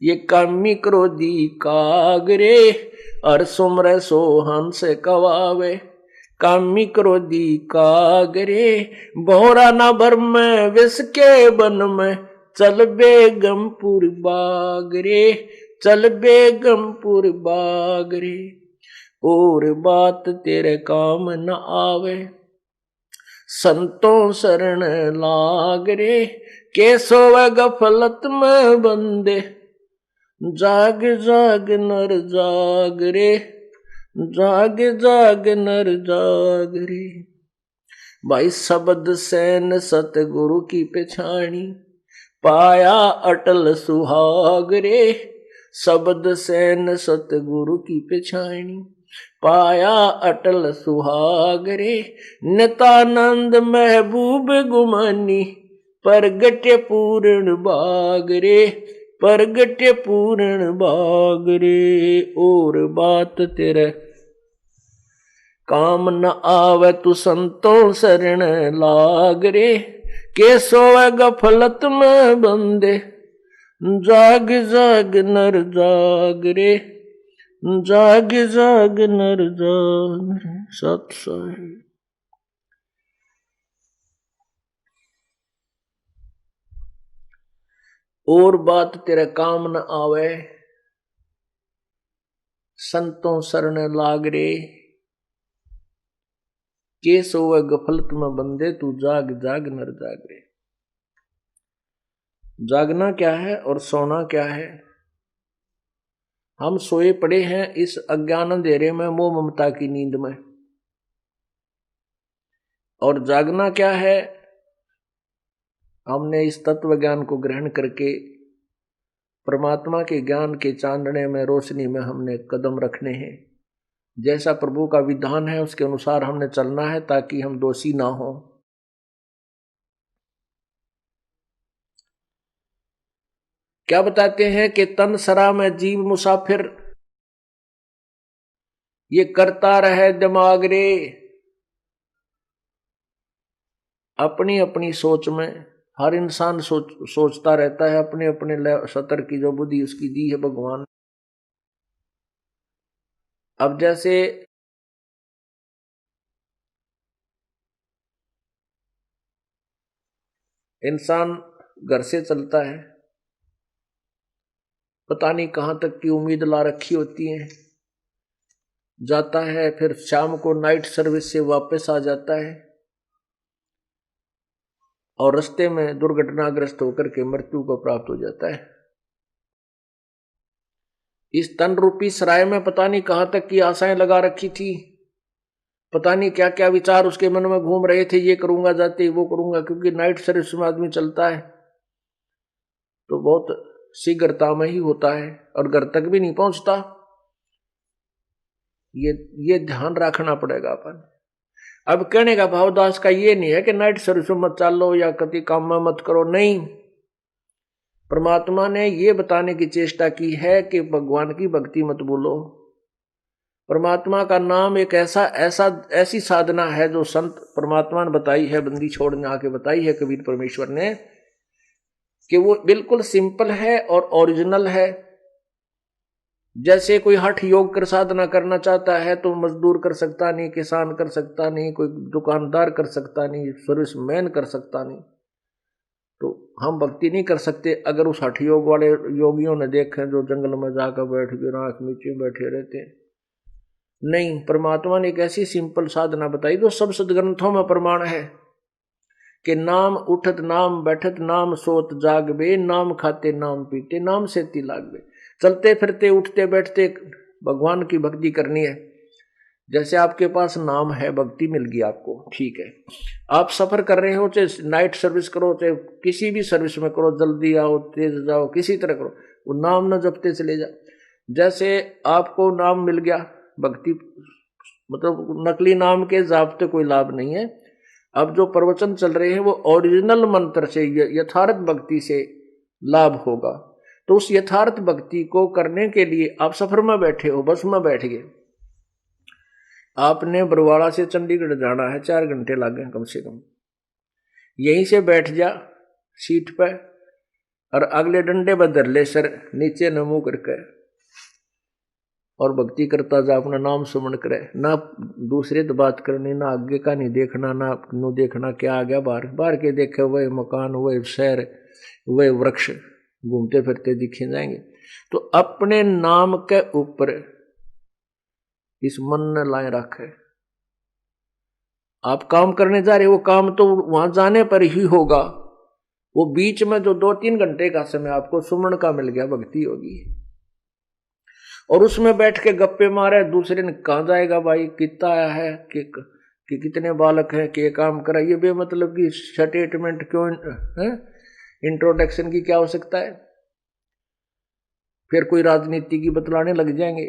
ये कामी क्रोधी काग रे। अर सुमर सो हंस कवावे, कामी क्रोधी काग रे। भोरा न भर में विष के बन में, चल बेगमपुर बाग रे। चल बेगमपुर बाग रे, और बात तेरे काम न आवे। संतों शरण लाग रे, के सोवे गफलत में बंदे। जाग जाग नर जाग रे, जाग जाग नर जाग रे। भाई शब्द सैन सतगुरु की पछाणी, पाया अटल सुहाग रे। शब्द सैन सतगुरु की पछाणी, पाया अटल सुहाग रे। नितानंद महबूब गुमानी, परगट्य पूर्ण बाग रे। परगट्य पूर्ण बाग रे, और बात तेरे काम न आवे। तू संतों शरण लाग रे, के सोवे गफलत में बंदे। जाग जाग नर जाग रे, जाग जाग नर जाग रे। सत साहिब। और बात तेरे काम न आवे, संतों शरण लाग रे, के सोवे गफलत में बंदे। तू जाग जाग नर जाग रे। जागना क्या है और सोना क्या है? हम सोए पड़े हैं इस अज्ञान अंधेरे में, मोह ममता की नींद में। और जागना क्या है? हमने इस तत्व ज्ञान को ग्रहण करके परमात्मा के ज्ञान के चांदने में, रोशनी में हमने कदम रखने हैं। जैसा प्रभु का विधान है उसके अनुसार हमने चलना है, ताकि हम दोषी ना हो। क्या बताते हैं कि तन सरा में जीव मुसाफिर, ये करता रहे दिमाग रे। अपनी अपनी सोच में हर इंसान सोचता रहता है, अपने अपने सतर की जो बुद्धि उसकी दी है भगवान। अब जैसे इंसान घर से चलता है, पता नहीं कहां तक की उम्मीद ला रखी होती है, जाता है, फिर शाम को नाइट सर्विस से वापस आ जाता है, और रास्ते में दुर्घटनाग्रस्त होकर के मृत्यु को प्राप्त हो जाता है। इस तन रूपी सराय में पता नहीं कहां तक की आशाएं लगा रखी थी, पता नहीं क्या क्या विचार उसके मन में घूम रहे थे, ये करूंगा जाते वो करूंगा, क्योंकि नाइट सर्विस में आदमी चलता है तो बहुत शीघ्रता में ही होता है और घर तक भी नहीं पहुंचता। ये ध्यान रखना पड़ेगा अपन। अब कहने का भावदास का ये नहीं है कि नाइट सर्विस में मत चालो या कति काम में मत करो, नहीं। परमात्मा ने ये बताने की चेष्टा की है कि भगवान की भक्ति मत भूलो। परमात्मा का नाम एक ऐसी साधना है जो संत परमात्मा ने बताई है, बंदी छोड़ने आके बताई है कबीर परमेश्वर ने, कि वो बिल्कुल सिंपल है और ओरिजिनल है। जैसे कोई हठ योग कर साधना करना चाहता है तो मजदूर कर सकता नहीं, किसान कर सकता नहीं, कोई दुकानदार कर सकता नहीं, सर्विसमैन कर सकता नहीं, तो हम भक्ति नहीं कर सकते। अगर उस हठ योग वाले योगियों ने देखे जो जंगल में जाकर बैठ के आंख नीचे बैठे रहते, नहीं, परमात्मा ने एक ऐसी सिंपल साधना बताई जो सब सदग्रंथों में प्रमाण है कि नाम उठत नाम बैठत नाम सोत जागबे, नाम खाते नाम पीते नाम से ती लागबे। चलते फिरते उठते बैठते भगवान की भक्ति करनी है। जैसे आपके पास नाम है, भक्ति मिल गई आपको, ठीक है। आप सफर कर रहे हो, चाहे नाइट सर्विस करो चाहे किसी भी सर्विस में करो, जल्दी आओ तेज जाओ, किसी तरह करो, वो नाम न जपते चले जाओ। जैसे आपको नाम मिल गया, भक्ति मतलब नकली नाम के जापते कोई लाभ नहीं है। अब जो प्रवचन चल रहे हैं वो ओरिजिनल मंत्र से, यथार्थ भक्ति से लाभ होगा। तो उस यथार्थ भक्ति को करने के लिए आप सफर में बैठे हो, बस में बैठ गए, आपने बरवाड़ा से चंडीगढ़ जाना है, 4 घंटे लगे कम से कम। यहीं से बैठ जा सीट पर और अगले डंडे बदर ले सर नीचे न मुंह करके और भक्ति करता जा, अपना नाम सुमन करे, ना दूसरे तो बात करनी, ना आगे का नहीं देखना, ना नो देखना क्या आ गया बाहर, बाहर के देखे वही मकान, वही शहर, वही वृक्ष घूमते फिरते दिखे जाएंगे। तो अपने नाम के ऊपर इस मन ने लाए रखे। आप काम करने जा रहे हो, वो काम तो वहां जाने पर ही होगा, वो बीच में जो 2-3 घंटे का समय आपको सुमन का मिल गया, भक्ति होगी। और उसमें बैठ के गप्पे मारे, दूसरे ने कहाँ जाएगा भाई, कितना आया है कि कितने बालक हैं, के काम करा, ये बेमतलब की स्टेटमेंट क्यों है, इंट्रोडक्शन की क्या आवश्यकता है। फिर कोई राजनीति की बतलाने लग जाएंगे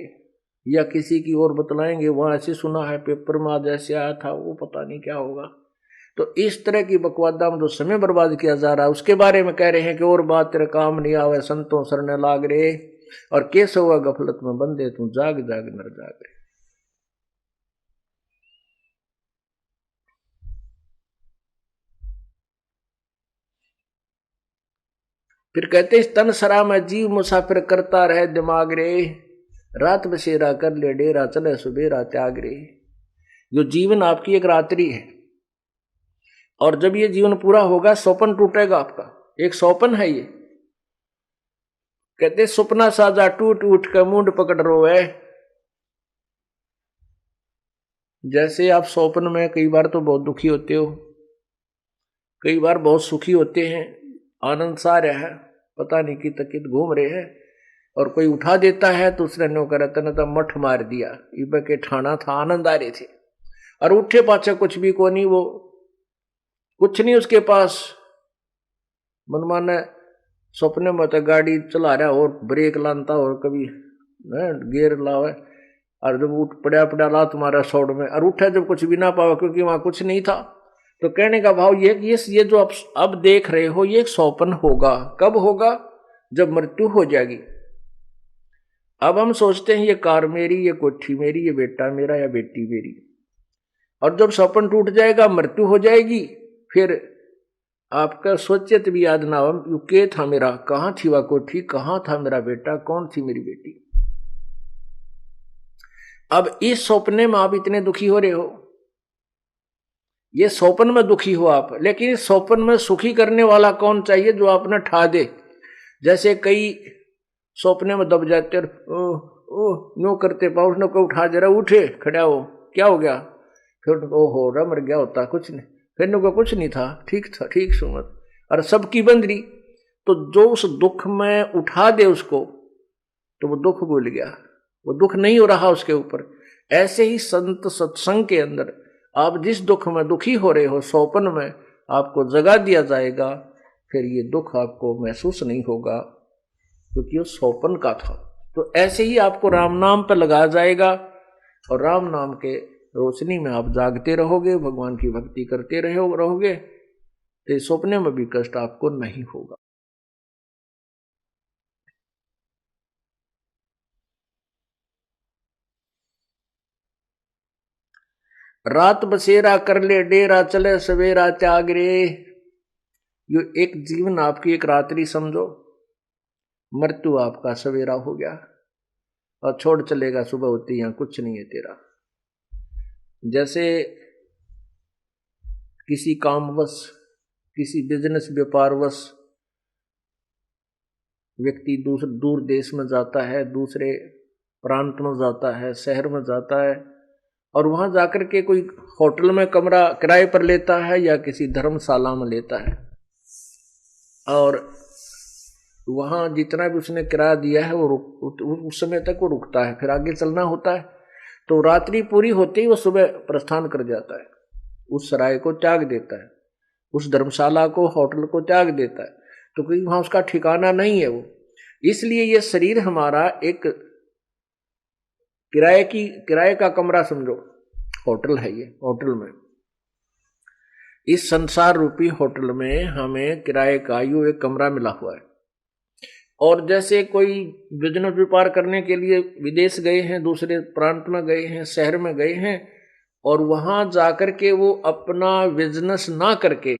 या किसी की और बतलाएंगे, वहां ऐसे सुना है पेपर में आज ऐसे आया था, वो पता नहीं क्या होगा। तो इस तरह की बकवादा में जो समय बर्बाद किया जा रहा है उसके बारे में कह रहे हैं कि और बात तेरे काम नहीं आवे, संतों सरने लाग रे, और कैसे हुआ गफलत में बंदे तू जाग जाग नर जाग रे। फिर कहते इस तन सरा में जीव मुसाफिर करता रहे दिमाग रे, रात बसेरा कर ले डेरा चले सुबेरा त्याग रे। जो जीवन आपकी एक रात्रि है और जब ये जीवन पूरा होगा स्वप्न टूटेगा आपका, एक स्वप्न है ये। कहते सपना साजा टूट उठ कर मुंड पकड़ रोए। जैसे आप स्वप्न में कई बार तो बहुत दुखी होते हो, कई बार बहुत सुखी होते हैं, आनंद सा रहा है, पता नहीं कि तकित घूम रहे हैं, और कोई उठा देता है तो उसने नो कर तो मठ मार दिया, इब के ठाना था, आनंद आ रहे थे, और उठे पाछा कुछ भी को नहीं, वो कुछ नहीं उसके पास। मनमाना सपने में तो गाड़ी चला रहा और ब्रेक लानता और कभी गियर लावे, और जब उठ पड़ा ला तुम्हारा सौड़ में, और उठा जब कुछ भी ना पावा क्योंकि वहां कुछ नहीं था। तो कहने का भाव ये जो आप अब देख रहे हो ये एक स्वप्न होगा। कब होगा? जब मृत्यु हो जाएगी। अब हम सोचते हैं ये कार मेरी, ये कोठी मेरी, ये बेटा मेरा या बेटी मेरी, और जब स्वप्न टूट जाएगा, मृत्यु हो जाएगी, फिर आपका सोचित भी याद ना हो के था मेरा, कहाँ थी वह कोठी, कहाँ था मेरा बेटा, कौन थी मेरी बेटी। अब इस सपने में आप इतने दुखी हो रहे हो, ये स्वप्न में दुखी हो आप, लेकिन इस स्वप्न में सुखी करने वाला कौन चाहिए जो आपने ठा दे। जैसे कई सपने में दब जाते नो करते पाउस न को उठा जरा, उठे खड़ा हो, क्या हो गया, फिर ओ हो रहा मर गया होता कुछ नहीं, फिर नो को कुछ नहीं था, ठीक था, ठीक सुमत, और सबकी बंदरी। तो जो उस दुख में उठा दे उसको, तो वो दुख भूल गया, वो दुख नहीं हो रहा उसके ऊपर। ऐसे ही संत सत्संग के अंदर आप जिस दुख में दुखी हो रहे हो, सौपन में आपको जगा दिया जाएगा, फिर ये दुख आपको महसूस नहीं होगा, क्योंकि वो सौपन का था। तो ऐसे ही आपको राम नाम पर लगाया जाएगा और राम नाम के रोशनी में आप जागते रहोगे, भगवान की भक्ति करते रहोगे, तो सपने में भी कष्ट आपको नहीं होगा। रात बसेरा कर ले डेरा, चले सवेरा त्याग रे। यो एक जीवन आपकी एक रात्रि समझो, मृत्यु आपका सवेरा हो गया और छोड़ चलेगा सुबह होती, यहां कुछ नहीं है तेरा। जैसे किसी कामवश, किसी बिजनेस व्यापारवश व्यक्ति दूर देश में जाता है, दूसरे प्रांत में जाता है, शहर में जाता है, और वहां जाकर के कोई होटल में कमरा किराए पर लेता है या किसी धर्मशाला में लेता है, और वहां जितना भी उसने किराया दिया है वो उस समय तक वो रुकता है, फिर आगे चलना होता है। तो रात्रि पूरी होते ही वो सुबह प्रस्थान कर जाता है, उस सराय को त्याग देता है, उस धर्मशाला को, होटल को त्याग देता है, तो कहीं वहां उसका ठिकाना नहीं है वो। इसलिए ये शरीर हमारा एक किराए का कमरा समझो, होटल है ये। होटल में, इस संसार रूपी होटल में हमें किराए का यूं एक कमरा मिला हुआ है। और जैसे कोई बिजनेस व्यापार करने के लिए विदेश गए हैं, दूसरे प्रांत में गए हैं, शहर में गए हैं, और वहां जाकर के वो अपना बिजनेस ना करके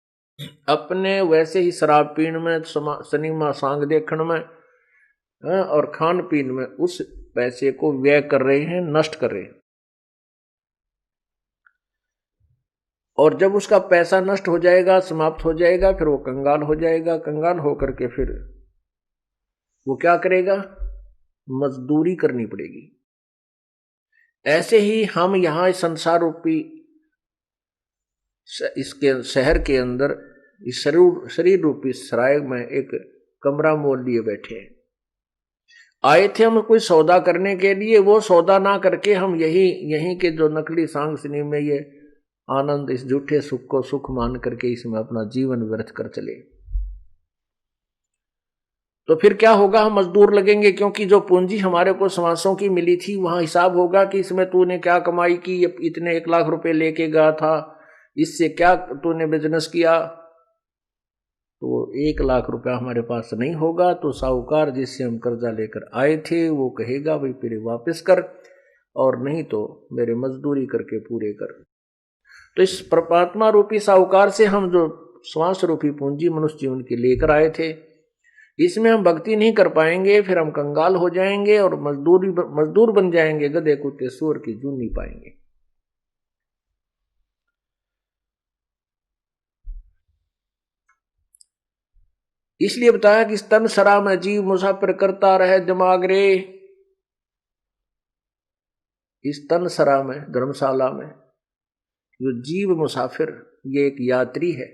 अपने वैसे ही शराब पीने में, सिनेमा सांग देखने में और खान पीन में उस पैसे को व्यय कर रहे हैं, नष्ट कर रहे हैं। और जब उसका पैसा नष्ट हो जाएगा, समाप्त हो जाएगा, फिर वो कंगाल हो जाएगा। कंगाल होकर के फिर वो क्या करेगा? मजदूरी करनी पड़ेगी। ऐसे ही हम यहां संसार रूपी इसके शहर के अंदर इस शरीर रूपी सराय में एक कमरा मोल लिए बैठे हैं। आए थे हम कोई सौदा करने के लिए, वो सौदा ना करके हम यहीं के जो नकली सांग सिनेमा में ये आनंद, इस झूठे सुख को सुख मान करके इसमें अपना जीवन व्यर्थ कर चले, तो फिर क्या होगा? हम मजदूर लगेंगे, क्योंकि जो पूंजी हमारे को समासों की मिली थी वहां हिसाब होगा कि इसमें तूने क्या कमाई की, इतने 1 लाख रुपए लेके गया था, इससे क्या तूने बिजनेस किया। तो 1 लाख रुपया हमारे पास नहीं होगा, तो साहूकार जिससे हम कर्जा लेकर आए थे वो कहेगा भाई फिर वापस कर, और नहीं तो मेरे मजदूरी करके पूरे कर। तो इस परमात्मा रूपी साहूकार से हम जो श्वास रूपी पूंजी मनुष्य जीवन की लेकर आए थे, इसमें हम भक्ति नहीं कर पाएंगे, फिर हम कंगाल हो जाएंगे और मजदूर बन जाएंगे, गधे कुत्ते सूअर की जून नहीं पाएंगे। इसलिए बताया कि तन सरा में जीव मुसाफिर करता रहे दिमाग रे। इस तन सरा में, धर्मशाला में, जो जीव मुसाफिर, ये एक यात्री है,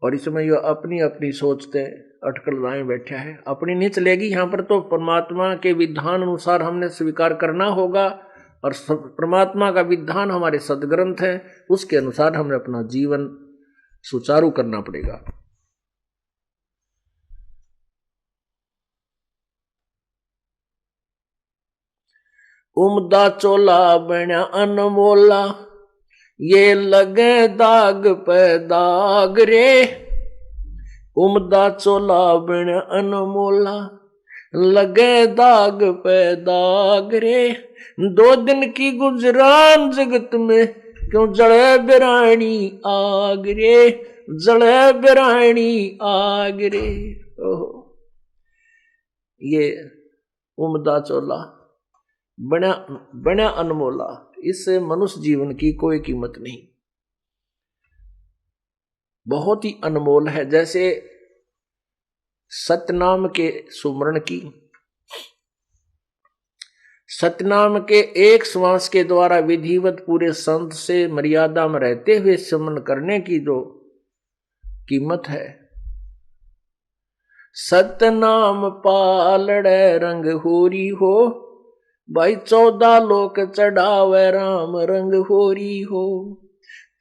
और इसमें ये अपनी अपनी सोचते अटकल लाए बैठा है। अपनी नहीं चलेगी यहां पर, तो परमात्मा के विधान अनुसार हमने स्वीकार करना होगा, और परमात्मा का विधान हमारे सदग्रंथ है, उसके अनुसार हमें अपना जीवन सुचारू करना पड़ेगा। उमदा चोला बना अनमोला, ये लगे दाग पे दाग रे। उमदा चोला बना अनमोला, लगे दाग पे दाग रे। 2 दिन की गुजरान जगत में, क्यों जड़े बिरानी आग रे, जड़े बिरानी आग रे। ओहो, ये उमदा चोला बना अनमोला, इससे मनुष्य जीवन की कोई कीमत नहीं, बहुत ही अनमोल है। जैसे सतनाम के सुमरण की, सतनाम के एक श्वास के द्वारा विधिवत पूरे संत से मर्यादा में रहते हुए सुमरण करने की जो कीमत है, सतनाम पालड़े रंग होरी हो, भाई 14 लोक चढ़ावे राम रंग होरी हो।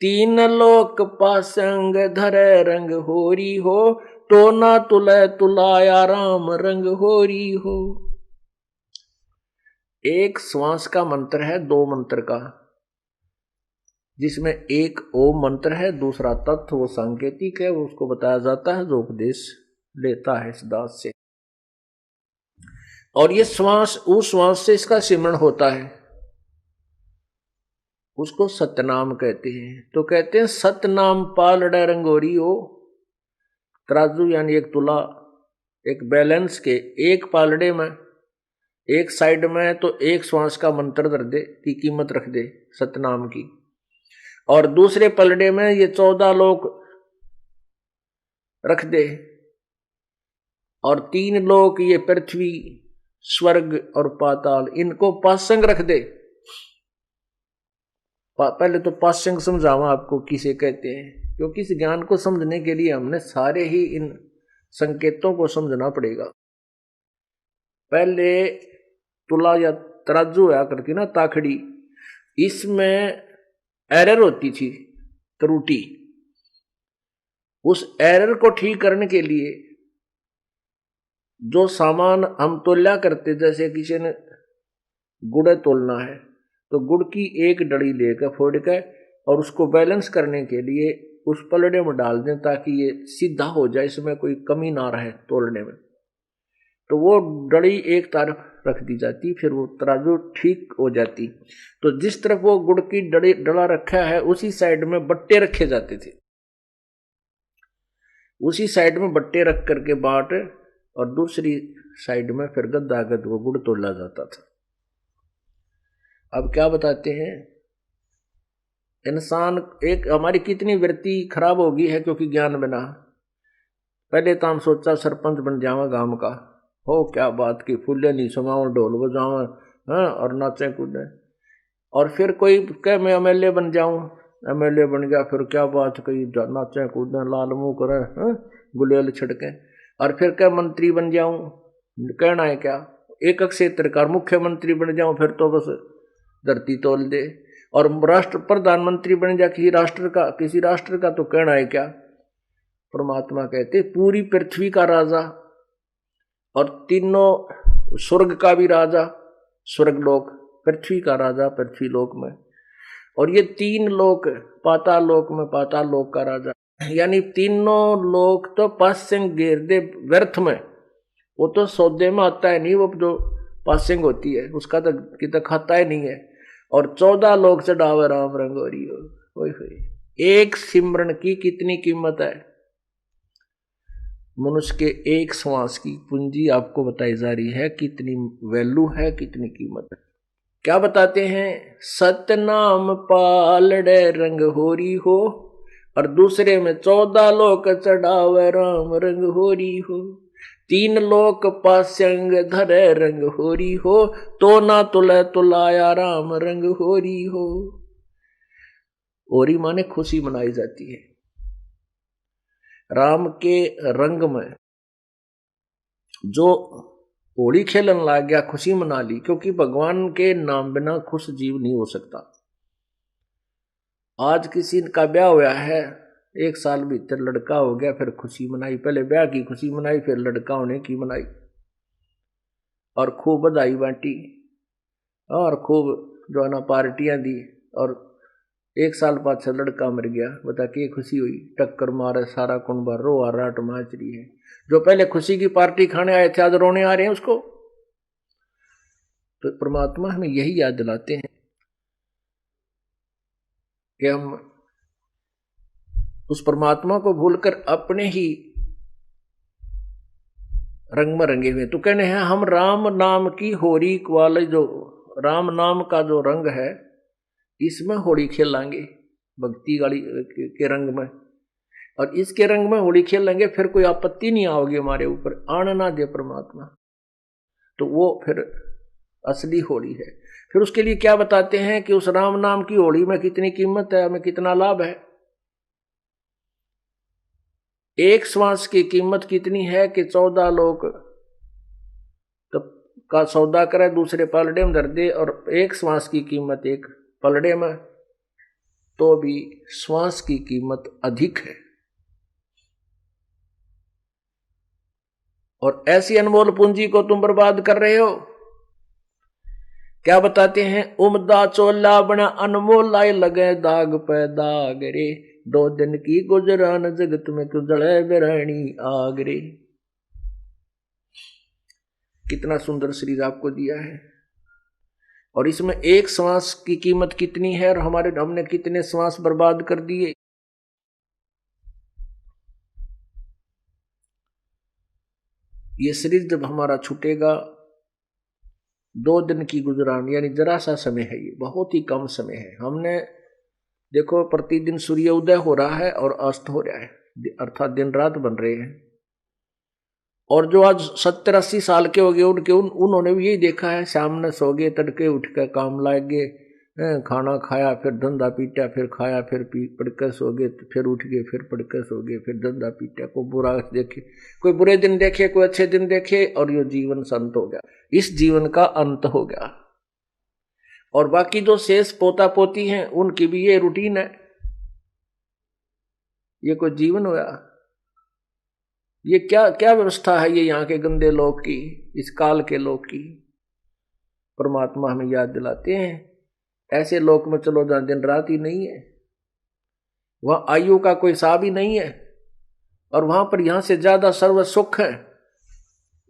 3 लोक पासंग धरे रंग होरी हो, तो ना तुले तुलाया राम रंग होरी हो। एक श्वास का मंत्र है, 2 मंत्र का, जिसमें एक ओम मंत्र है, दूसरा तत्व वो सांकेतिक है, उसको बताया जाता है जो उपदेश लेता है इस दास से। और ये श्वास उस श्वास से इसका सिमरण होता है, उसको सतनाम कहते हैं। तो कहते हैं सतनाम पालड़ा रंगोरी हो, तराजू यानी एक तुला, एक बैलेंस के एक पालड़े में, एक साइड में तो एक श्वास का मंत्र धर दे की कीमत रख दे सतनाम की, और दूसरे पलड़े में ये 14 लोक रख दे, और 3 लोक ये पृथ्वी स्वर्ग और पाताल इनको पासंग रख दे। पहले तो पासंग समझावा आपको किसे कहते हैं, क्योंकि इस ज्ञान को समझने के लिए हमने सारे ही इन संकेतों को समझना पड़ेगा। पहले तुला या तराजू होया करती ना ताखड़ी, इसमें एरर होती थी, त्रुटि। उस एरर को ठीक करने के लिए जो सामान हम तोल्या करते, जैसे किसी ने गुड़ तोलना है तो गुड़ की एक डड़ी लेकर फोड़ के और उसको बैलेंस करने के लिए उस पलड़े में डाल दें ताकि ये सीधा हो जाए, इसमें कोई कमी ना रहे तोलने में। तो वो डड़ी एक तरफ रख दी जाती, फिर वो तराजू ठीक हो जाती। तो जिस तरफ वो गुड़ की डला रखा है उसी साइड में बट्टे रखे जाते थे, उसी साइड में बट्टे रख करके बाट, और दूसरी साइड में फिर गद्दागद वो गुड़ तोला जाता था। अब क्या बताते हैं, इंसान एक हमारी कितनी वृत्ति खराब होगी है क्योंकि ज्ञान बिना। पहले तो हम सोचा सरपंच बन जावा गांव का, हो क्या बात की, फूले नहीं समाओ ढोल बजाओ, हाँ, और नाचे कूदे। और फिर कोई कह मैं एमएलए बन जाऊं, एमएलए बन गया, फिर क्या बात कही, नाचे कूदे, लाल मुंह करे, गुलेल छिड़के। और फिर क्या मंत्री बन जाऊं, कहना है क्या, एक क्षेत्र का मुख्यमंत्री बन जाऊं, फिर तो बस धरती तोल दे। और राष्ट्र प्रधानमंत्री बन जा किसी राष्ट्र का तो कहना है क्या। परमात्मा कहते पूरी पृथ्वी का राजा और तीनों स्वर्ग का भी राजा, स्वर्गलोक, पृथ्वी का राजा पृथ्वी लोक में, और ये 3 लोक पाताल लोक में पाताल लोक का राजा। यानी तीनों लोक तो पासिंग घेर दे व्यर्थ में, वो तो सौदे में आता है नहीं, वो जो पासिंग होती है उसका तो कितना खाता ही नहीं है। और 14 लोक चढ़ावे राम रंगोरी हो। एक सिमरन की कितनी कीमत है, मनुष्य के एक श्वास की पूंजी आपको बताई जा रही है, कितनी वैल्यू है, कितनी कीमत है। क्या बताते हैं, सतनाम पालड़े रंग होरी हो, और दूसरे में 14 लोक चढ़ावे राम रंग होरी हो। 3 लोक पास्यंग धरे रंग होरी हो, तो ना तुले तुलाया राम रंग होरी हो। होरी माने खुशी मनाई जाती है। राम के रंग में जो होली खेलन लग गया, खुशी मना ली, क्योंकि भगवान के नाम बिना खुश जीव नहीं हो सकता। आज किसी का ब्याह हुआ है, 1 साल भीतर लड़का हो गया, फिर खुशी मनाई, पहले ब्याह की खुशी मनाई, फिर लड़का होने की मनाई, और खूब बधाई बांटी, और खूब जो है ना पार्टियां दी, और 1 साल बाद से लड़का मर गया, बता के खुशी हुई, टक्कर मारे सारा कुंबा, रो आ राट माच रही है। जो पहले खुशी की पार्टी खाने आए थे आज रोने आ रहे हैं उसको। तो परमात्मा हमें यही याद दिलाते हैं कि हम उस परमात्मा को भूलकर अपने ही रंग में रंगे हुए। तो कहने हैं हम राम नाम की होली वाले, जो राम नाम का जो रंग है इसमें होली खेलेंगे, भक्ति गाली के रंग में, और इसके रंग में होली खेलेंगे, फिर कोई आपत्ति नहीं आओगी हमारे ऊपर, आने ना दे परमात्मा। तो वो फिर असली होली है। फिर उसके लिए क्या बताते हैं कि उस राम नाम की होली में कितनी कीमत है, हमें कितना लाभ है। एक श्वास की कीमत कितनी है कि 14 लोग का सौदा करे, दूसरे पलड़े में धर दे, और एक श्वास की कीमत एक पलड़े में, तो भी श्वास की कीमत अधिक है। और ऐसी अनमोल पूंजी को तुम बर्बाद कर रहे हो। क्या बताते हैं, उमदा चोला बना अनमोल लाए लगे दाग पे दाग रे, 2 दिन की गुजरान जगत में कुजड़े बिरानी आग रे। कितना सुंदर शरीर आपको दिया है, और इसमें एक श्वास की कीमत कितनी है, और हमने कितने श्वास बर्बाद कर दिए। ये शरीर जब हमारा छूटेगा, 2 दिन की गुजरान, यानी जरा सा समय है, ये बहुत ही कम समय है। हमने देखो प्रतिदिन सूर्य उदय हो रहा है और अस्त हो रहा है, अर्थात दिन रात बन रहे हैं। और जो आज 70-80 साल के हो गए, उन्होंने भी यही देखा है, शाम ने सो गए, तड़के उठ कर काम लाग गए, खाना खाया, फिर धंधा पीटा, फिर खाया, फिर पढ़कर सो गए, फिर उठ गए, फिर पढ़कर सो गए, फिर धंधा पीटा। कोई बुरा देखे, कोई बुरे दिन देखे, कोई अच्छे दिन देखे, और ये जीवन संत हो गया। इस जीवन का अंत हो गया। और बाकी जो शेष पोता पोती हैं, उनकी भी ये रूटीन है। ये कोई जीवन हुआ? ये क्या क्या व्यवस्था है ये यहाँ के गंदे लोग की, इस काल के लोग की। परमात्मा हमें याद दिलाते हैं, ऐसे लोक में चलो जहां दिन रात ही नहीं है, वहां आयु का कोई हिसाब ही नहीं है, और वहां पर यहां से ज्यादा सर्व सुख है।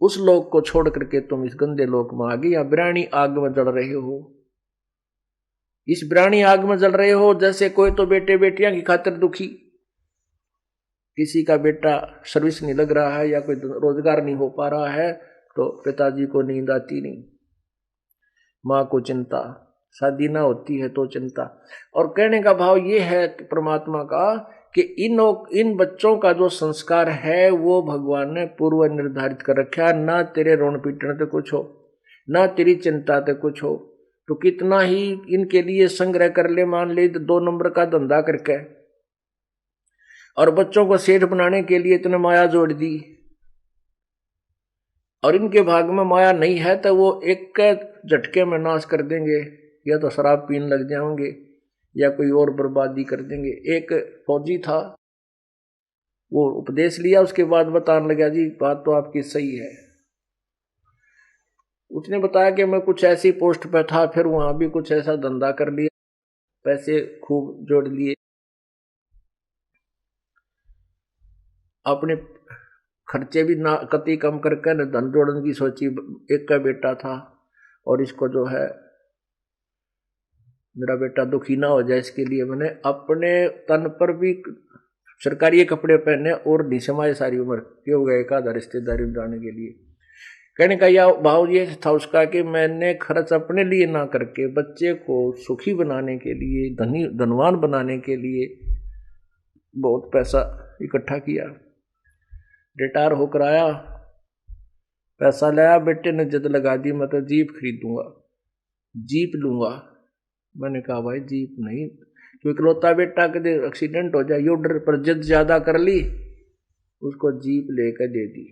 उस लोक को छोड़ करके तुम इस गंदे लोक में आ गए, या बिरानी आग में जल रहे हो। इस बिरानी आग में जल रहे हो, जैसे कोई तो बेटे बेटियां की खातिर दुखी, किसी का बेटा सर्विस नहीं लग रहा है, या कोई रोजगार नहीं हो पा रहा है, तो पिताजी को नींद आती नहीं, माँ को चिंता, शादी ना होती है तो चिंता। और कहने का भाव ये है परमात्मा का कि इन बच्चों का जो संस्कार है वो भगवान ने पूर्व निर्धारित कर रखा। ना तेरे रोन पीटने ते कुछ हो, ना तेरी चिंता ते कुछ हो, तो कितना ही इनके लिए संग्रह कर ले, मान ले 2 नंबर का धंधा करके, और बच्चों को सेठ बनाने के लिए इतने माया जोड़ दी, और इनके भाग में माया नहीं है तो वो एक झटके में नाश कर देंगे, या तो शराब पीने लग जाएंगे, या कोई और बर्बादी कर देंगे। एक फौजी था, वो उपदेश लिया, उसके बाद बताने लगा, जी बात तो आपकी सही है। उसने बताया कि मैं कुछ ऐसी पोस्ट पे था, फिर वहां भी कुछ ऐसा धंधा कर लिया, पैसे खूब जोड़ लिए, अपने खर्चे भी ना कति कम करके न धन जोड़ने की सोची। एक का बेटा था, और इसको जो है मेरा बेटा दुखी ना हो जाए, इसके लिए मैंने अपने तन पर भी सरकारी कपड़े पहने और निशमाए सारी उम्र के हो गए, 1 आधा रिश्तेदारी में जाने के लिए। कहने का यह भाव ये था उसका कि मैंने खर्च अपने लिए ना करके बच्चे को सुखी बनाने के लिए, धनवान बनाने के लिए बहुत पैसा इकट्ठा किया। रिटायर होकर आया, पैसा लाया, बेटे ने जिद लगा दी, मैं तो जीप खरीदूंगा, जीप लूंगा। मैंने कहा भाई जीप नहीं, क्योंकि इकलौता बेटा कदे एक्सीडेंट हो जाए, योडर पर जिद ज्यादा कर ली, उसको जीप लेकर दे दी।